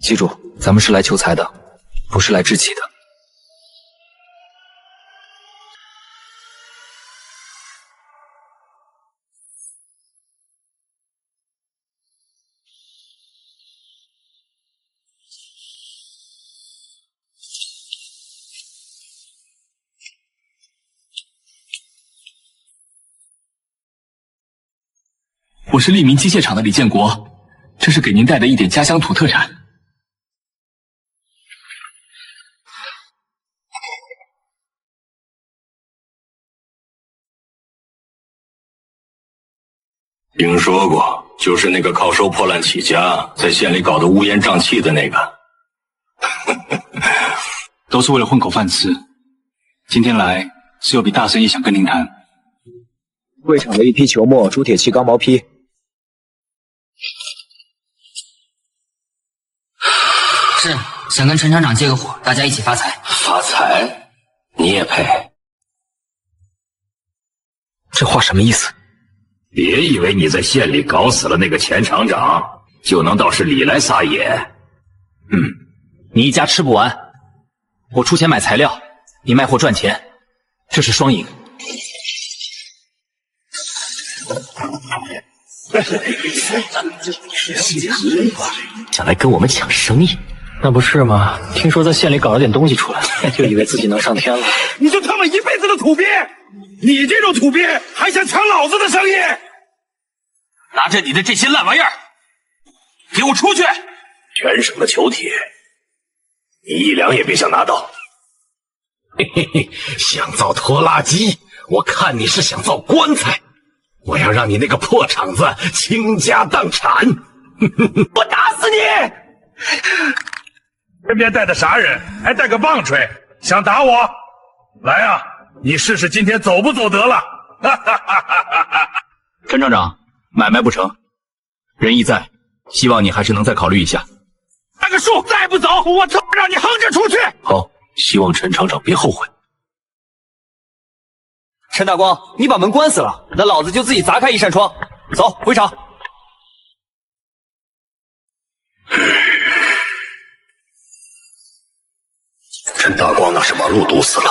记住，咱们是来求财的，不是来置气的。我是利民机械厂的李建国，这是给您带的一点家乡土特产。听说过，就是那个靠收破烂起家，在县里搞得乌烟瘴气的那个。都是为了混口饭吃。今天来是有笔大生意想跟您谈。贵厂的一批球墨、铸铁气钢毛坯。是想跟陈厂长借个火，大家一起发财。发财？你也配？这话什么意思？别以为你在县里搞死了那个前厂长，就能到市里来撒野。你一家吃不完，我出钱买材料，你卖货赚钱，这是双赢。想来跟我们抢生意？那不是吗？听说在县里搞了点东西出来，就以为自己能上天了。你就他妈一辈子的土鳖！你这种土鳖还想抢老子的生意？拿着你的这些烂玩意儿，给我出去！全省的球铁，你1两也别想拿到。嘿嘿嘿，想造拖拉机，我看你是想造棺材。我要让你那个破厂子倾家荡产！我打死你！身边带的啥人？还带个棒槌，想打我？来啊，你试试今天走不走得了！陈厂长，买卖不成，仁义在，希望你还是能再考虑一下。按个数，再不走，我他妈让你横着出去！好，希望陈厂长别后悔。陈大光，你把门关死了，那老子就自己砸开一扇窗。走，回厂。陈大光那是把路堵死了。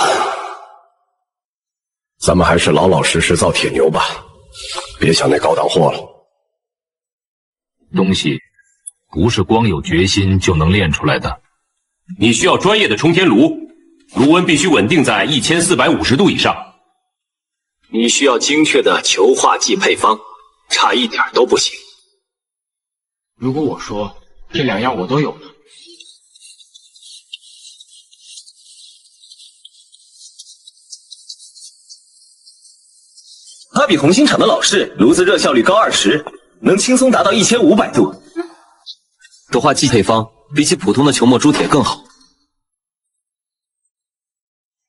咱们还是老老实实造铁牛吧，别想那高档货了。东西不是光有决心就能练出来的，你需要专业的冲天炉，炉温必须稳定在1450度以上。你需要精确的球化剂配方，差一点都不行。如果我说这2样我都有呢？他比红星厂的老式炉子热效率高20%，能轻松达到1500度。多化剂配方比起普通的球墨铸铁更好。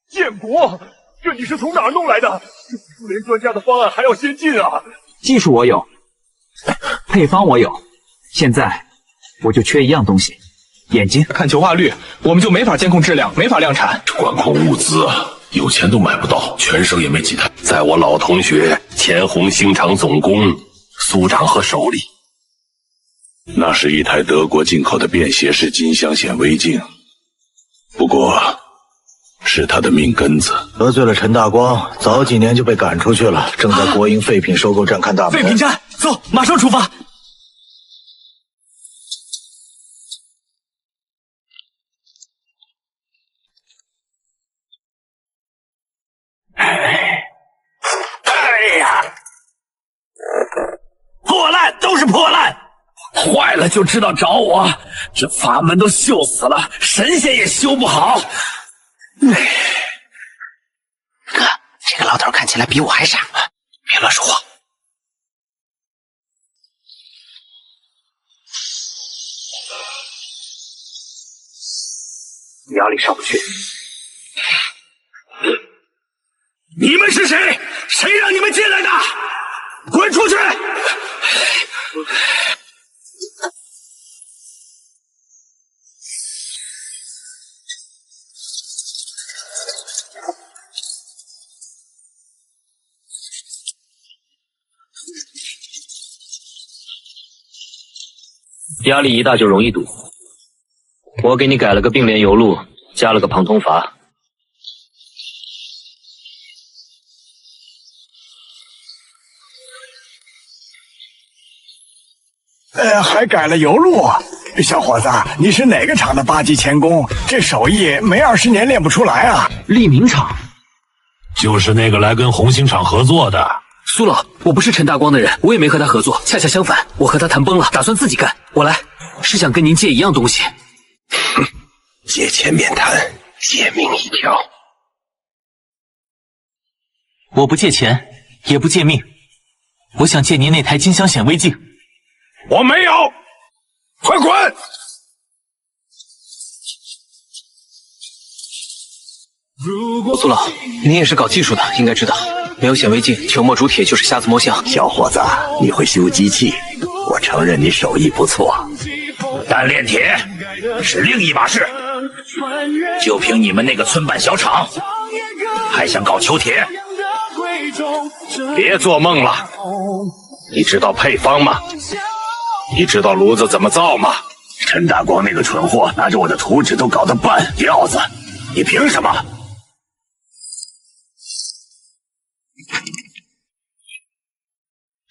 建国，这你是从哪儿弄来的？这比苏联专家的方案还要先进啊！技术我有，配方我有，现在我就缺一样东西，眼睛。看球化率，我们就没法监控质量，没法量产。管控物资啊，有钱都买不到，全省也没几台。在我老同学前红星厂总工苏长河手里。那是一台德国进口的便携式金镶显微镜，不过是他的命根子。得罪了陈大光，早几年就被赶出去了，正在国营废品收购站看大门。废品站，走，马上出发。哎呀，破烂都是破烂，坏了就知道找我，这阀门都锈死了，神仙也修不好。哥，这个老头看起来比我还傻，别乱说话。压力上不去。你们是谁？谁让你们进来的？滚出去！压力一大就容易堵。我给你改了个并联油路，加了个旁通阀。还改了油路。小伙子，你是哪个厂的8级钳工？这手艺没20年练不出来啊！利明厂，就是那个来跟红星厂合作的。苏老，我不是陈大光的人，我也没和他合作，恰恰相反，我和他谈崩了，打算自己干。我来是想跟您借一样东西。借钱免谈，借命一条。我不借钱，也不借命，我想借您那台金镶显微镜。我没有，快滚！苏老，您也是搞技术的，应该知道，没有显微镜，球磨铸铁就是瞎子摸象。小伙子，你会修机器，我承认你手艺不错，但炼铁是另一码事。就凭你们那个村办小厂，还想搞球铁？别做梦了！你知道配方吗？你知道炉子怎么造吗？陈大光那个蠢货拿着我的图纸都搞得半吊子，你凭什么？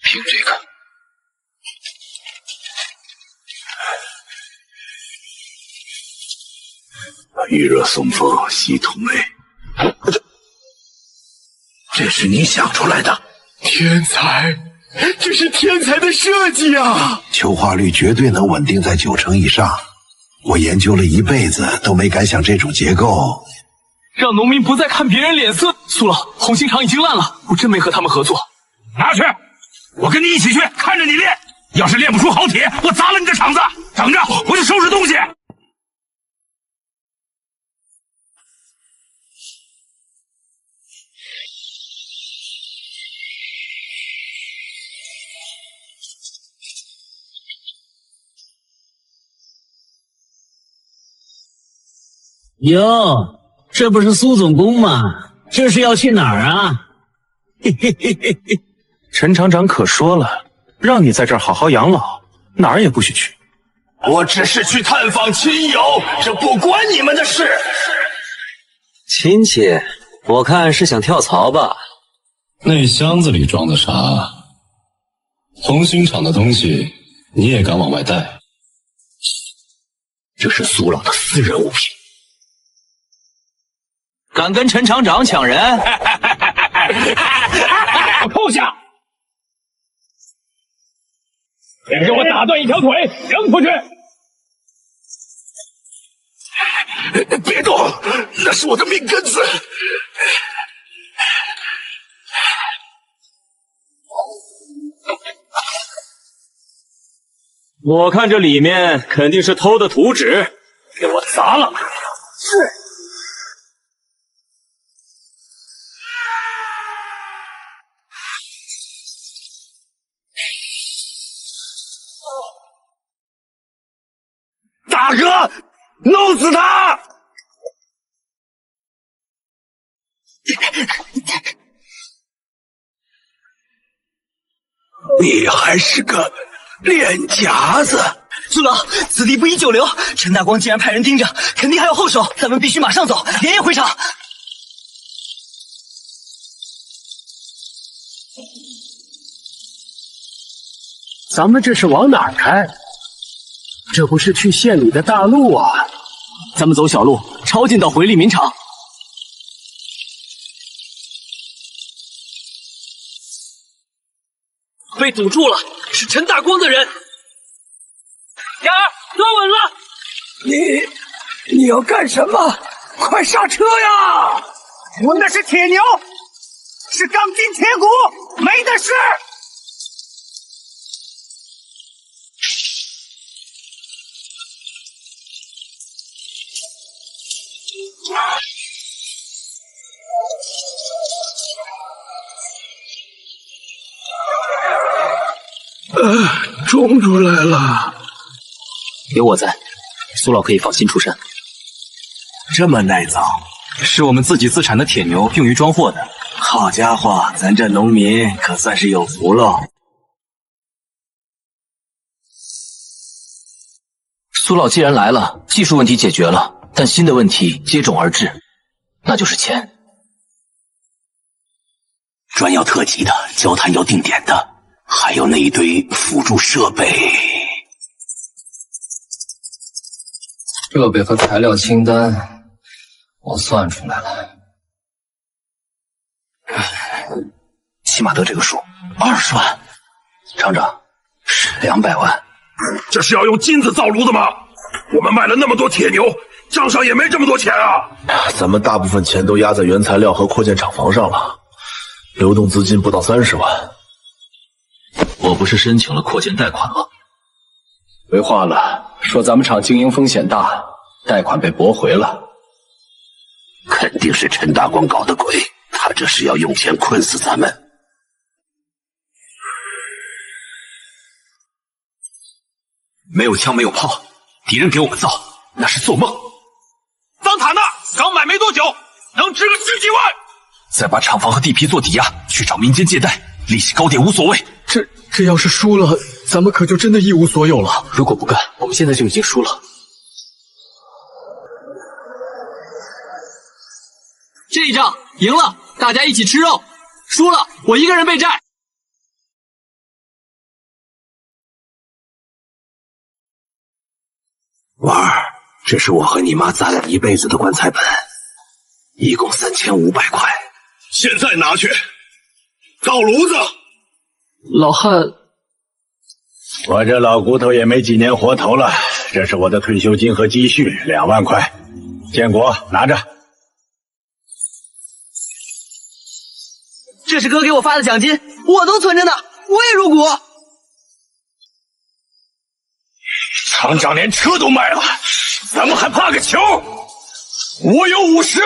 凭这个。遇热送风，系统内。这是你想出来的？天才，这是天才的设计啊！球化率绝对能稳定在90%以上。我研究了一辈子都没敢想这种结构。让农民不再看别人脸色。苏老，红星厂已经烂了，我真没和他们合作。拿去，我跟你一起去，看着你练。要是练不出好铁，我砸了你的厂子。等着，我就收拾东西。哟，这不是苏总工吗？这是要去哪儿啊？嘿嘿嘿嘿嘿。陈厂长可说了，让你在这儿好好养老，哪儿也不许去。我只是去探访亲友，这不关你们的事。亲戚，我看是想跳槽吧？那箱子里装的啥？红星厂的东西你也敢往外带？这是苏老的私人物品。敢跟陈厂长抢人？扣下！先给我打断一条腿，扔出去！别动，那是我的命根子。我看这里面肯定是偷的图纸，给我砸了！是。大哥，弄死他！你还是个练家子，苏老，此地不宜久留。陈大光既然派人盯着，肯定还有后手，咱们必须马上走，连夜回场。咱们这是往哪儿开？这不是去县里的大路啊！咱们走小路，抄近道回利民场。被堵住了，是陈大光的人。雅儿，坐稳了！你要干什么？快刹车呀！我那是铁牛，是钢筋铁骨，没得事。冲出来了！有我在，苏老可以放心出山。这么耐造，是我们自己自产的铁牛，用于装货的。好家伙，咱这农民可算是有福喽！苏老既然来了，技术问题解决了，但新的问题接踵而至，那就是钱。砖要特级的，焦炭要定点的，还有那一堆辅助设备。设备和材料清单我算出来了，起码得这个数，20万。厂长，是200万。这是要用金子造炉子吗？我们卖了那么多铁牛，账上也没这么多钱啊！咱们大部分钱都压在原材料和扩建厂房上了，流动资金不到30万。我不是申请了扩建贷款吗？没话了，说咱们厂经营风险大，贷款被驳回了。肯定是陈大光搞的鬼，他这是要用钱困死咱们。没有枪，没有炮，敌人给我们造，那是做梦。桑塔纳刚买没多久，能值个10几万。再把厂房和地皮做抵押，去找民间借贷，利息高点无所谓。这要是输了，咱们可就真的一无所有了。如果不干，我们现在就已经输了。这一仗赢了，大家一起吃肉；输了，我一个人背债。婉儿，这是我和你妈攒了一辈子的棺材本，一共3500块。现在拿去造炉子。老汉，我这老骨头也没几年活头了，这是我的退休金和积蓄2万块，建国拿着。这是哥给我发的奖金，我都存着呢，我也入股。厂长连车都卖了，咱们还怕个球？我有50。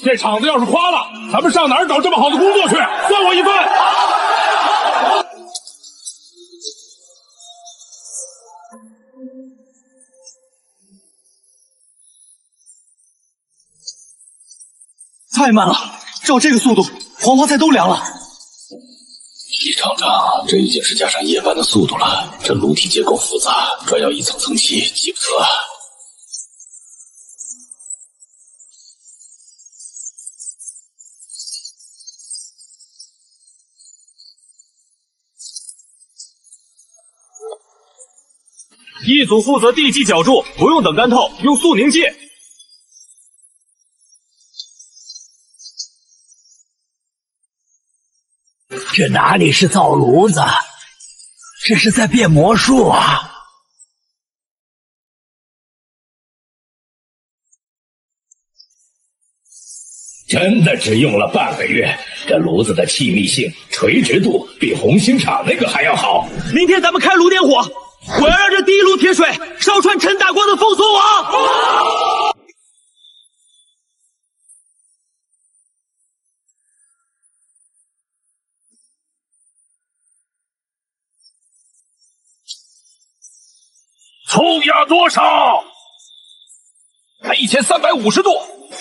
这厂子要是垮了，咱们上哪儿找这么好的工作去？算我一份。太慢了，照这个速度，黄花菜都凉了。李厂长，这已经是加上夜班的速度了。这炉体结构复杂，专要一层层砌，急不得。一组负责地基浇筑，不用等干透，用速凝剂。这哪里是造炉子，这是在变魔术啊！真的只用了半个月，这炉子的气密性、垂直度比红星厂那个还要好。明天咱们开炉点火，我要让这第一炉铁水烧穿陈大光的封锁网。冲压多少？才1350度。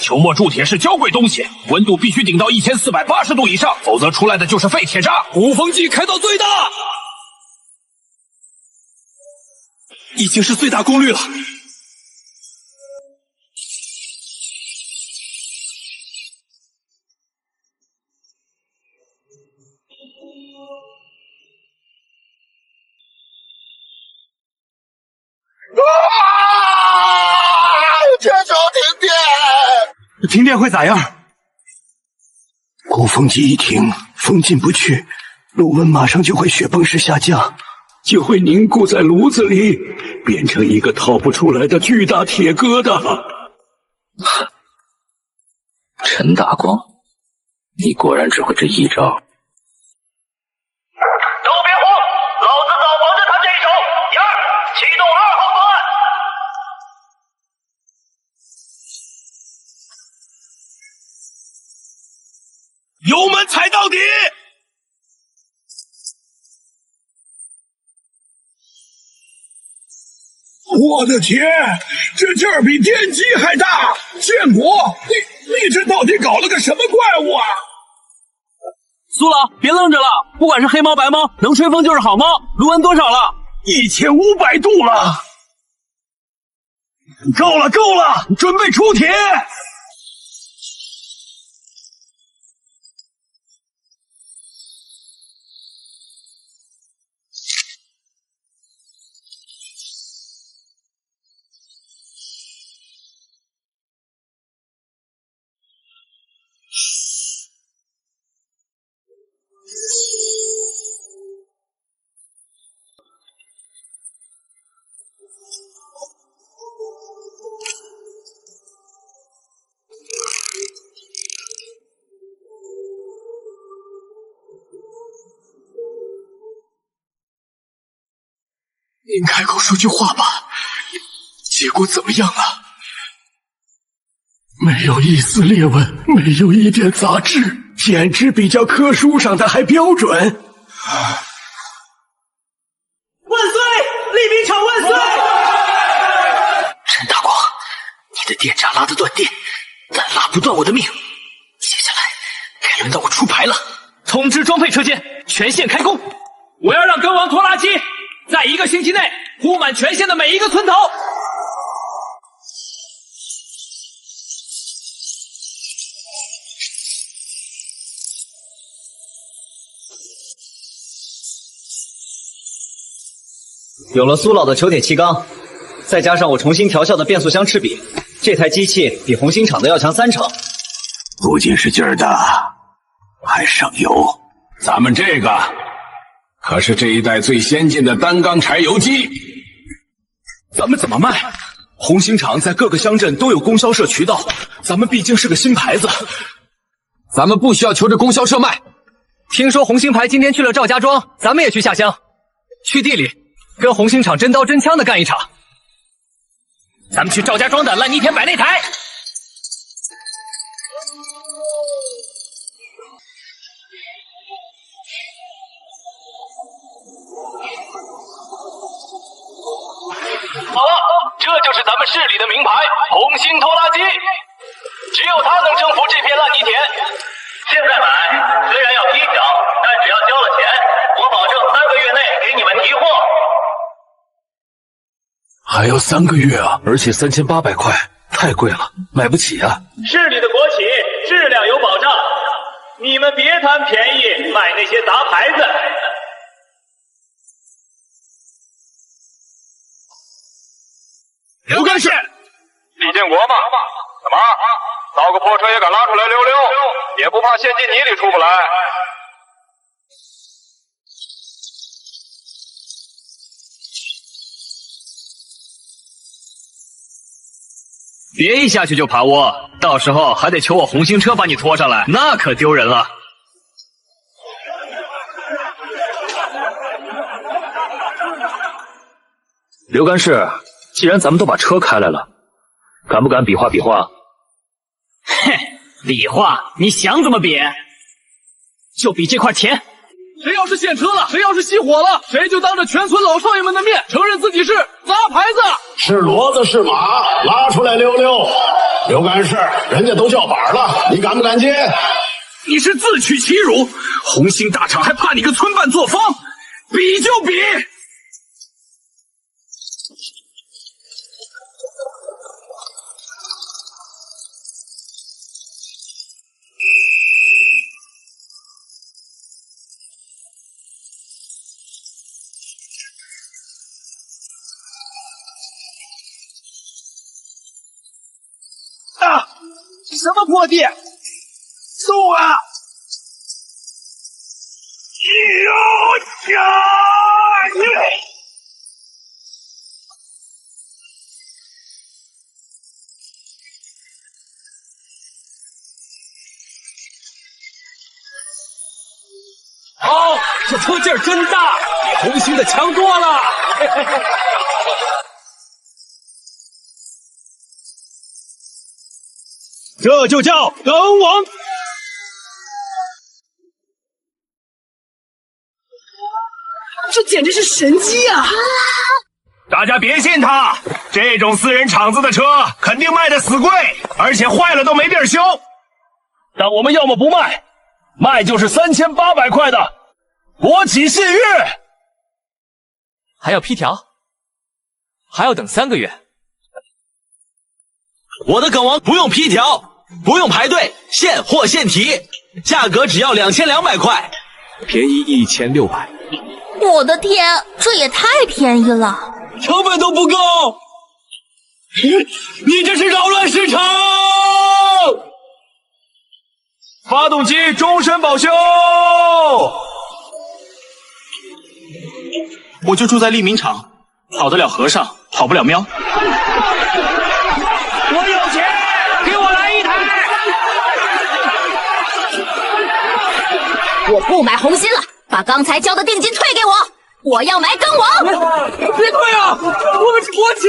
球末铸铁是娇贵东西，温度必须顶到1480度以上，否则出来的就是废铁渣。鼓风机开到最大。已经是最大功率了。全球停电！停电会咋样？鼓风机一停，风进不去，炉温马上就会雪崩式下降，就会凝固在炉子里，变成一个掏不出来的巨大铁疙瘩。陈大光，你果然只会这一招。都别慌，老子早防着他这一手。燕儿，启动2号方案。油门踩到底！我的天，这劲儿比电击还大！建国，你这到底搞了个什么怪物啊？苏老，别愣着了，不管是黑猫白猫，能吹风就是好猫。炉温多少了？1500度了。够了，够了，准备出铁。您开口说句话吧，结果怎么样了？没有一丝裂纹，没有一点杂质，简直比教科书上的还标准。万岁！利宾厂万岁！陈大光，你的电闸拉得断电，但拉不断我的命。接下来该轮到我出牌了。通知装配车间，全线开工。我要让根王拖拉机在1个星期内铺满全线的每一个村头。有了苏老的球铁气缸，再加上我重新调校的变速箱翅柄，这台机器比红星厂的要强3成。不仅是劲儿大，还省油。咱们这个可是这一代最先进的单缸柴油机，咱们怎么卖？红星厂在各个乡镇都有供销社渠道，咱们毕竟是个新牌子，咱们不需要求着供销社卖。听说红星牌今天去了赵家庄，咱们也去下乡，去地里跟红星厂真刀真枪的干一场。咱们去赵家庄的烂泥田摆擂台。好了，这就是咱们市里的名牌红星拖拉机，只有它能征服这片烂泥田。现在买虽然要批缴，但只要交了钱，我保证3个月内给你们提货。还要3个月啊！而且3800块，太贵了，买不起啊！市里的国企质量有保障，你们别贪便宜买那些杂牌子。刘干事，李建国嘛，怎么造个破车也敢拉出来溜溜，也不怕陷进泥里出不来？别一下去就爬窝，到时候还得求我红星车把你拖上来，那可丢人了。刘干事，既然咱们都把车开来了，敢不敢比划比划？哼，比划，你想怎么比？就比这块田。谁要是陷车了，谁要是熄火了，谁就当着全村老少爷们的面承认自己是砸牌子。是骡子是马，拉出来溜溜。刘干事，人家都叫板了，你敢不敢接？你是自取其辱！红星大厂还怕你个村办作坊？比就比！啊！什么破地？送啊！哦，这车劲儿真大，比红星的强多了。这就叫梗网。这简直是神机啊！大家别信他，这种私人厂子的车肯定卖的死贵，而且坏了都没地儿修。但我们要么不卖，卖就是3800块的国企信誉，还要批条，还要等3个月。我的梗王不用批条，不用排队，现货现提，价格只要2200块，便宜1600。我的天，这也太便宜了，成本都不够！你这是扰乱市场！发动机终身保修。我就住在利民厂，跑得了和尚，跑不了喵。我有钱，给我来1台。我不买红心了，把刚才交的定金退给我，我要买梗王。别退啊，我们是国企。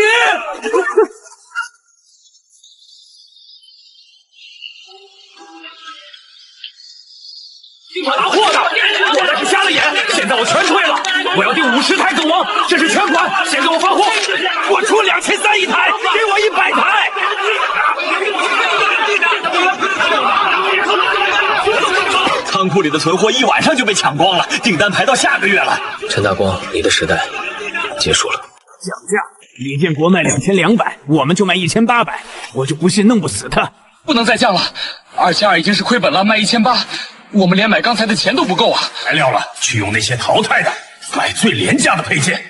经常拿货的，我那是瞎了眼，现在我全退了，我要订50台梗王，这是全款，先给我发货，我出2300一台，给我100台。仓库里的存货1晚上就被抢光了，订单排到下个月了。陈大光，你的时代结束了。降价，李建国卖2200，我们就卖1800，我就不信弄不死他。不能再降了，2200已经是亏本了，卖1800，我们连买钢材的钱都不够啊！材料了，去用那些淘汰的，买最廉价的配件，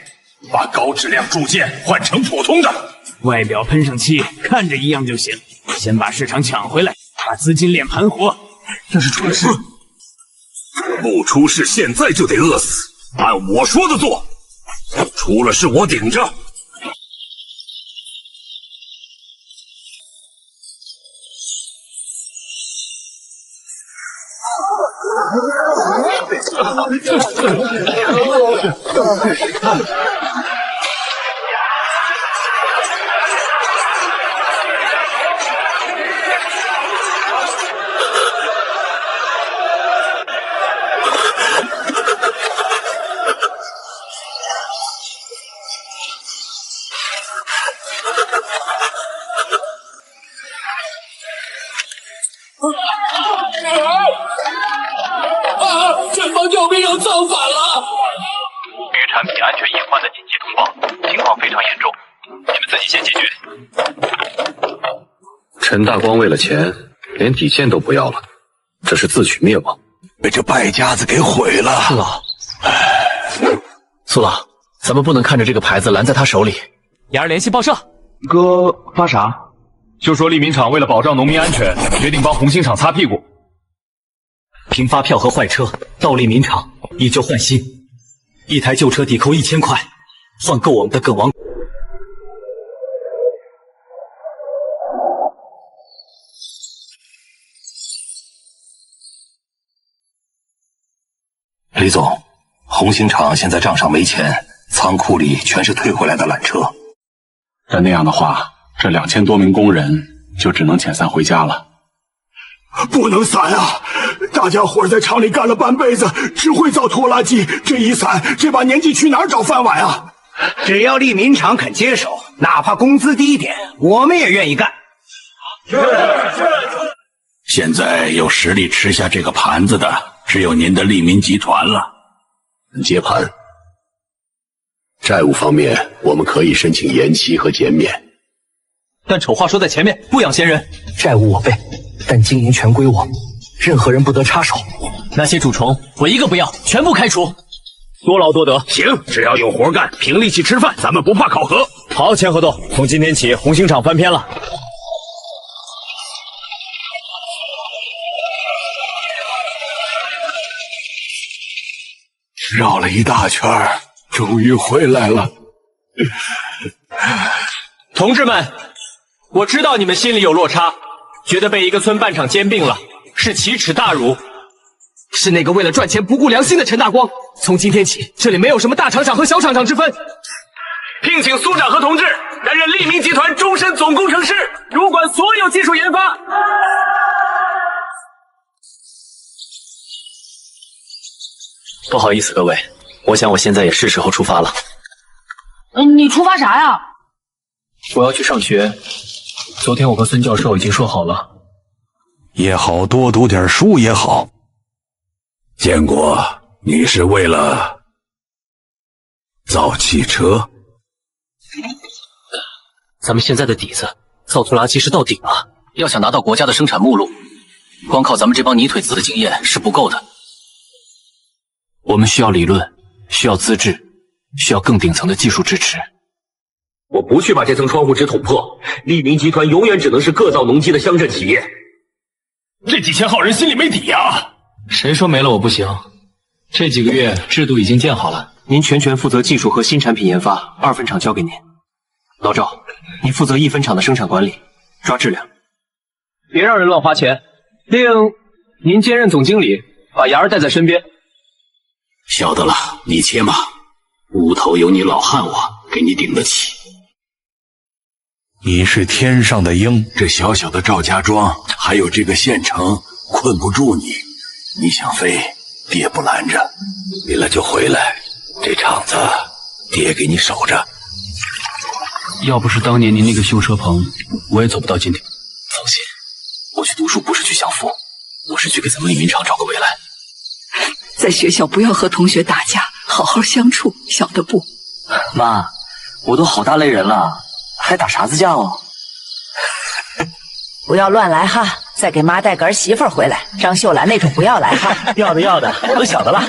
把高质量铸件换成普通的，外表喷上漆，看着一样就行。先把市场抢回来，把资金链盘活。这是出了事。不出事，现在就得饿死。按我说的做，出了事我顶着。前方救兵要造反了！关于产品安全隐患的紧急通报，情况非常严重，你们自己先解决。陈大光为了钱，连底线都不要了，这是自取灭亡，被这败家子给毁了。苏老，苏老，咱们不能看着这个牌子拦在他手里。雅儿联系报社。哥发啥？就说利民厂为了保障农民安全，决定帮红星厂擦屁股。凭发票和坏车到利民厂以旧换新，1台旧车抵扣1000块，换购我们的梗王。李总，红星厂现在账上没钱，仓库里全是退回来的缆车。但那样的话，这2000多名工人就只能遣散回家了。不能散啊！大家伙在厂里干了半辈子，只会造拖拉机，这一散，这把年纪去哪儿找饭碗啊？只要利民厂肯接手，哪怕工资低一点，我们也愿意干。现在有实力吃下这个盘子的，只有您的利民集团了。接盘，债务方面我们可以申请延期和减免，但丑话说在前面，不养闲人。债务我背，但经营权归我，任何人不得插手。那些蛀虫，我一个不要，全部开除。多劳多得。行，只要有活干，凭力气吃饭，咱们不怕考核。好，签合同。从今天起，红星厂翻篇了。绕了一大圈，终于回来了。同志们，我知道你们心里有落差，觉得被一个村半场兼并了，是奇耻大辱。是那个为了赚钱不顾良心的陈大光。从今天起，这里没有什么大厂长和小厂长之分。聘请苏长和同志担任利民集团终身总工程师，主管所有技术研发。不好意思，各位，我想我现在也是时候出发了。你出发啥呀？我要去上学。昨天我和孙教授已经说好了。也好，多读点书也好。建国，你是为了造汽车？咱们现在的底子，造拖拉机是到顶了。要想拿到国家的生产目录，光靠咱们这帮泥腿子的经验是不够的。我们需要理论，需要资质，需要更顶层的技术支持。我不去把这层窗户纸捅破，利民集团永远只能是各造农机的乡镇企业。这几千号人心里没底呀！谁说没了我不行？这几个月制度已经建好了，您全权负责技术和新产品研发，2分厂交给您。老赵，你负责1分厂的生产管理，抓质量，别让人乱花钱。另，您兼任总经理，把牙儿带在身边。晓得了，你切嘛，屋头有你老汉我，给你顶得起。你是天上的鹰，这小小的赵家庄，还有这个县城，困不住你。你想飞，爹不拦着，离了就回来。这厂子，爹给你守着。要不是当年您那个修车棚，我也走不到今天。放心，我去读书不是去享福，我是去给咱们利民厂找个未来。在学校不要和同学打架，好好相处，晓得不？妈，我都好大累人了，还打啥子架哦？不要乱来哈！再给妈带个儿媳妇回来，张秀兰那种不要来哈。要的，都晓得了。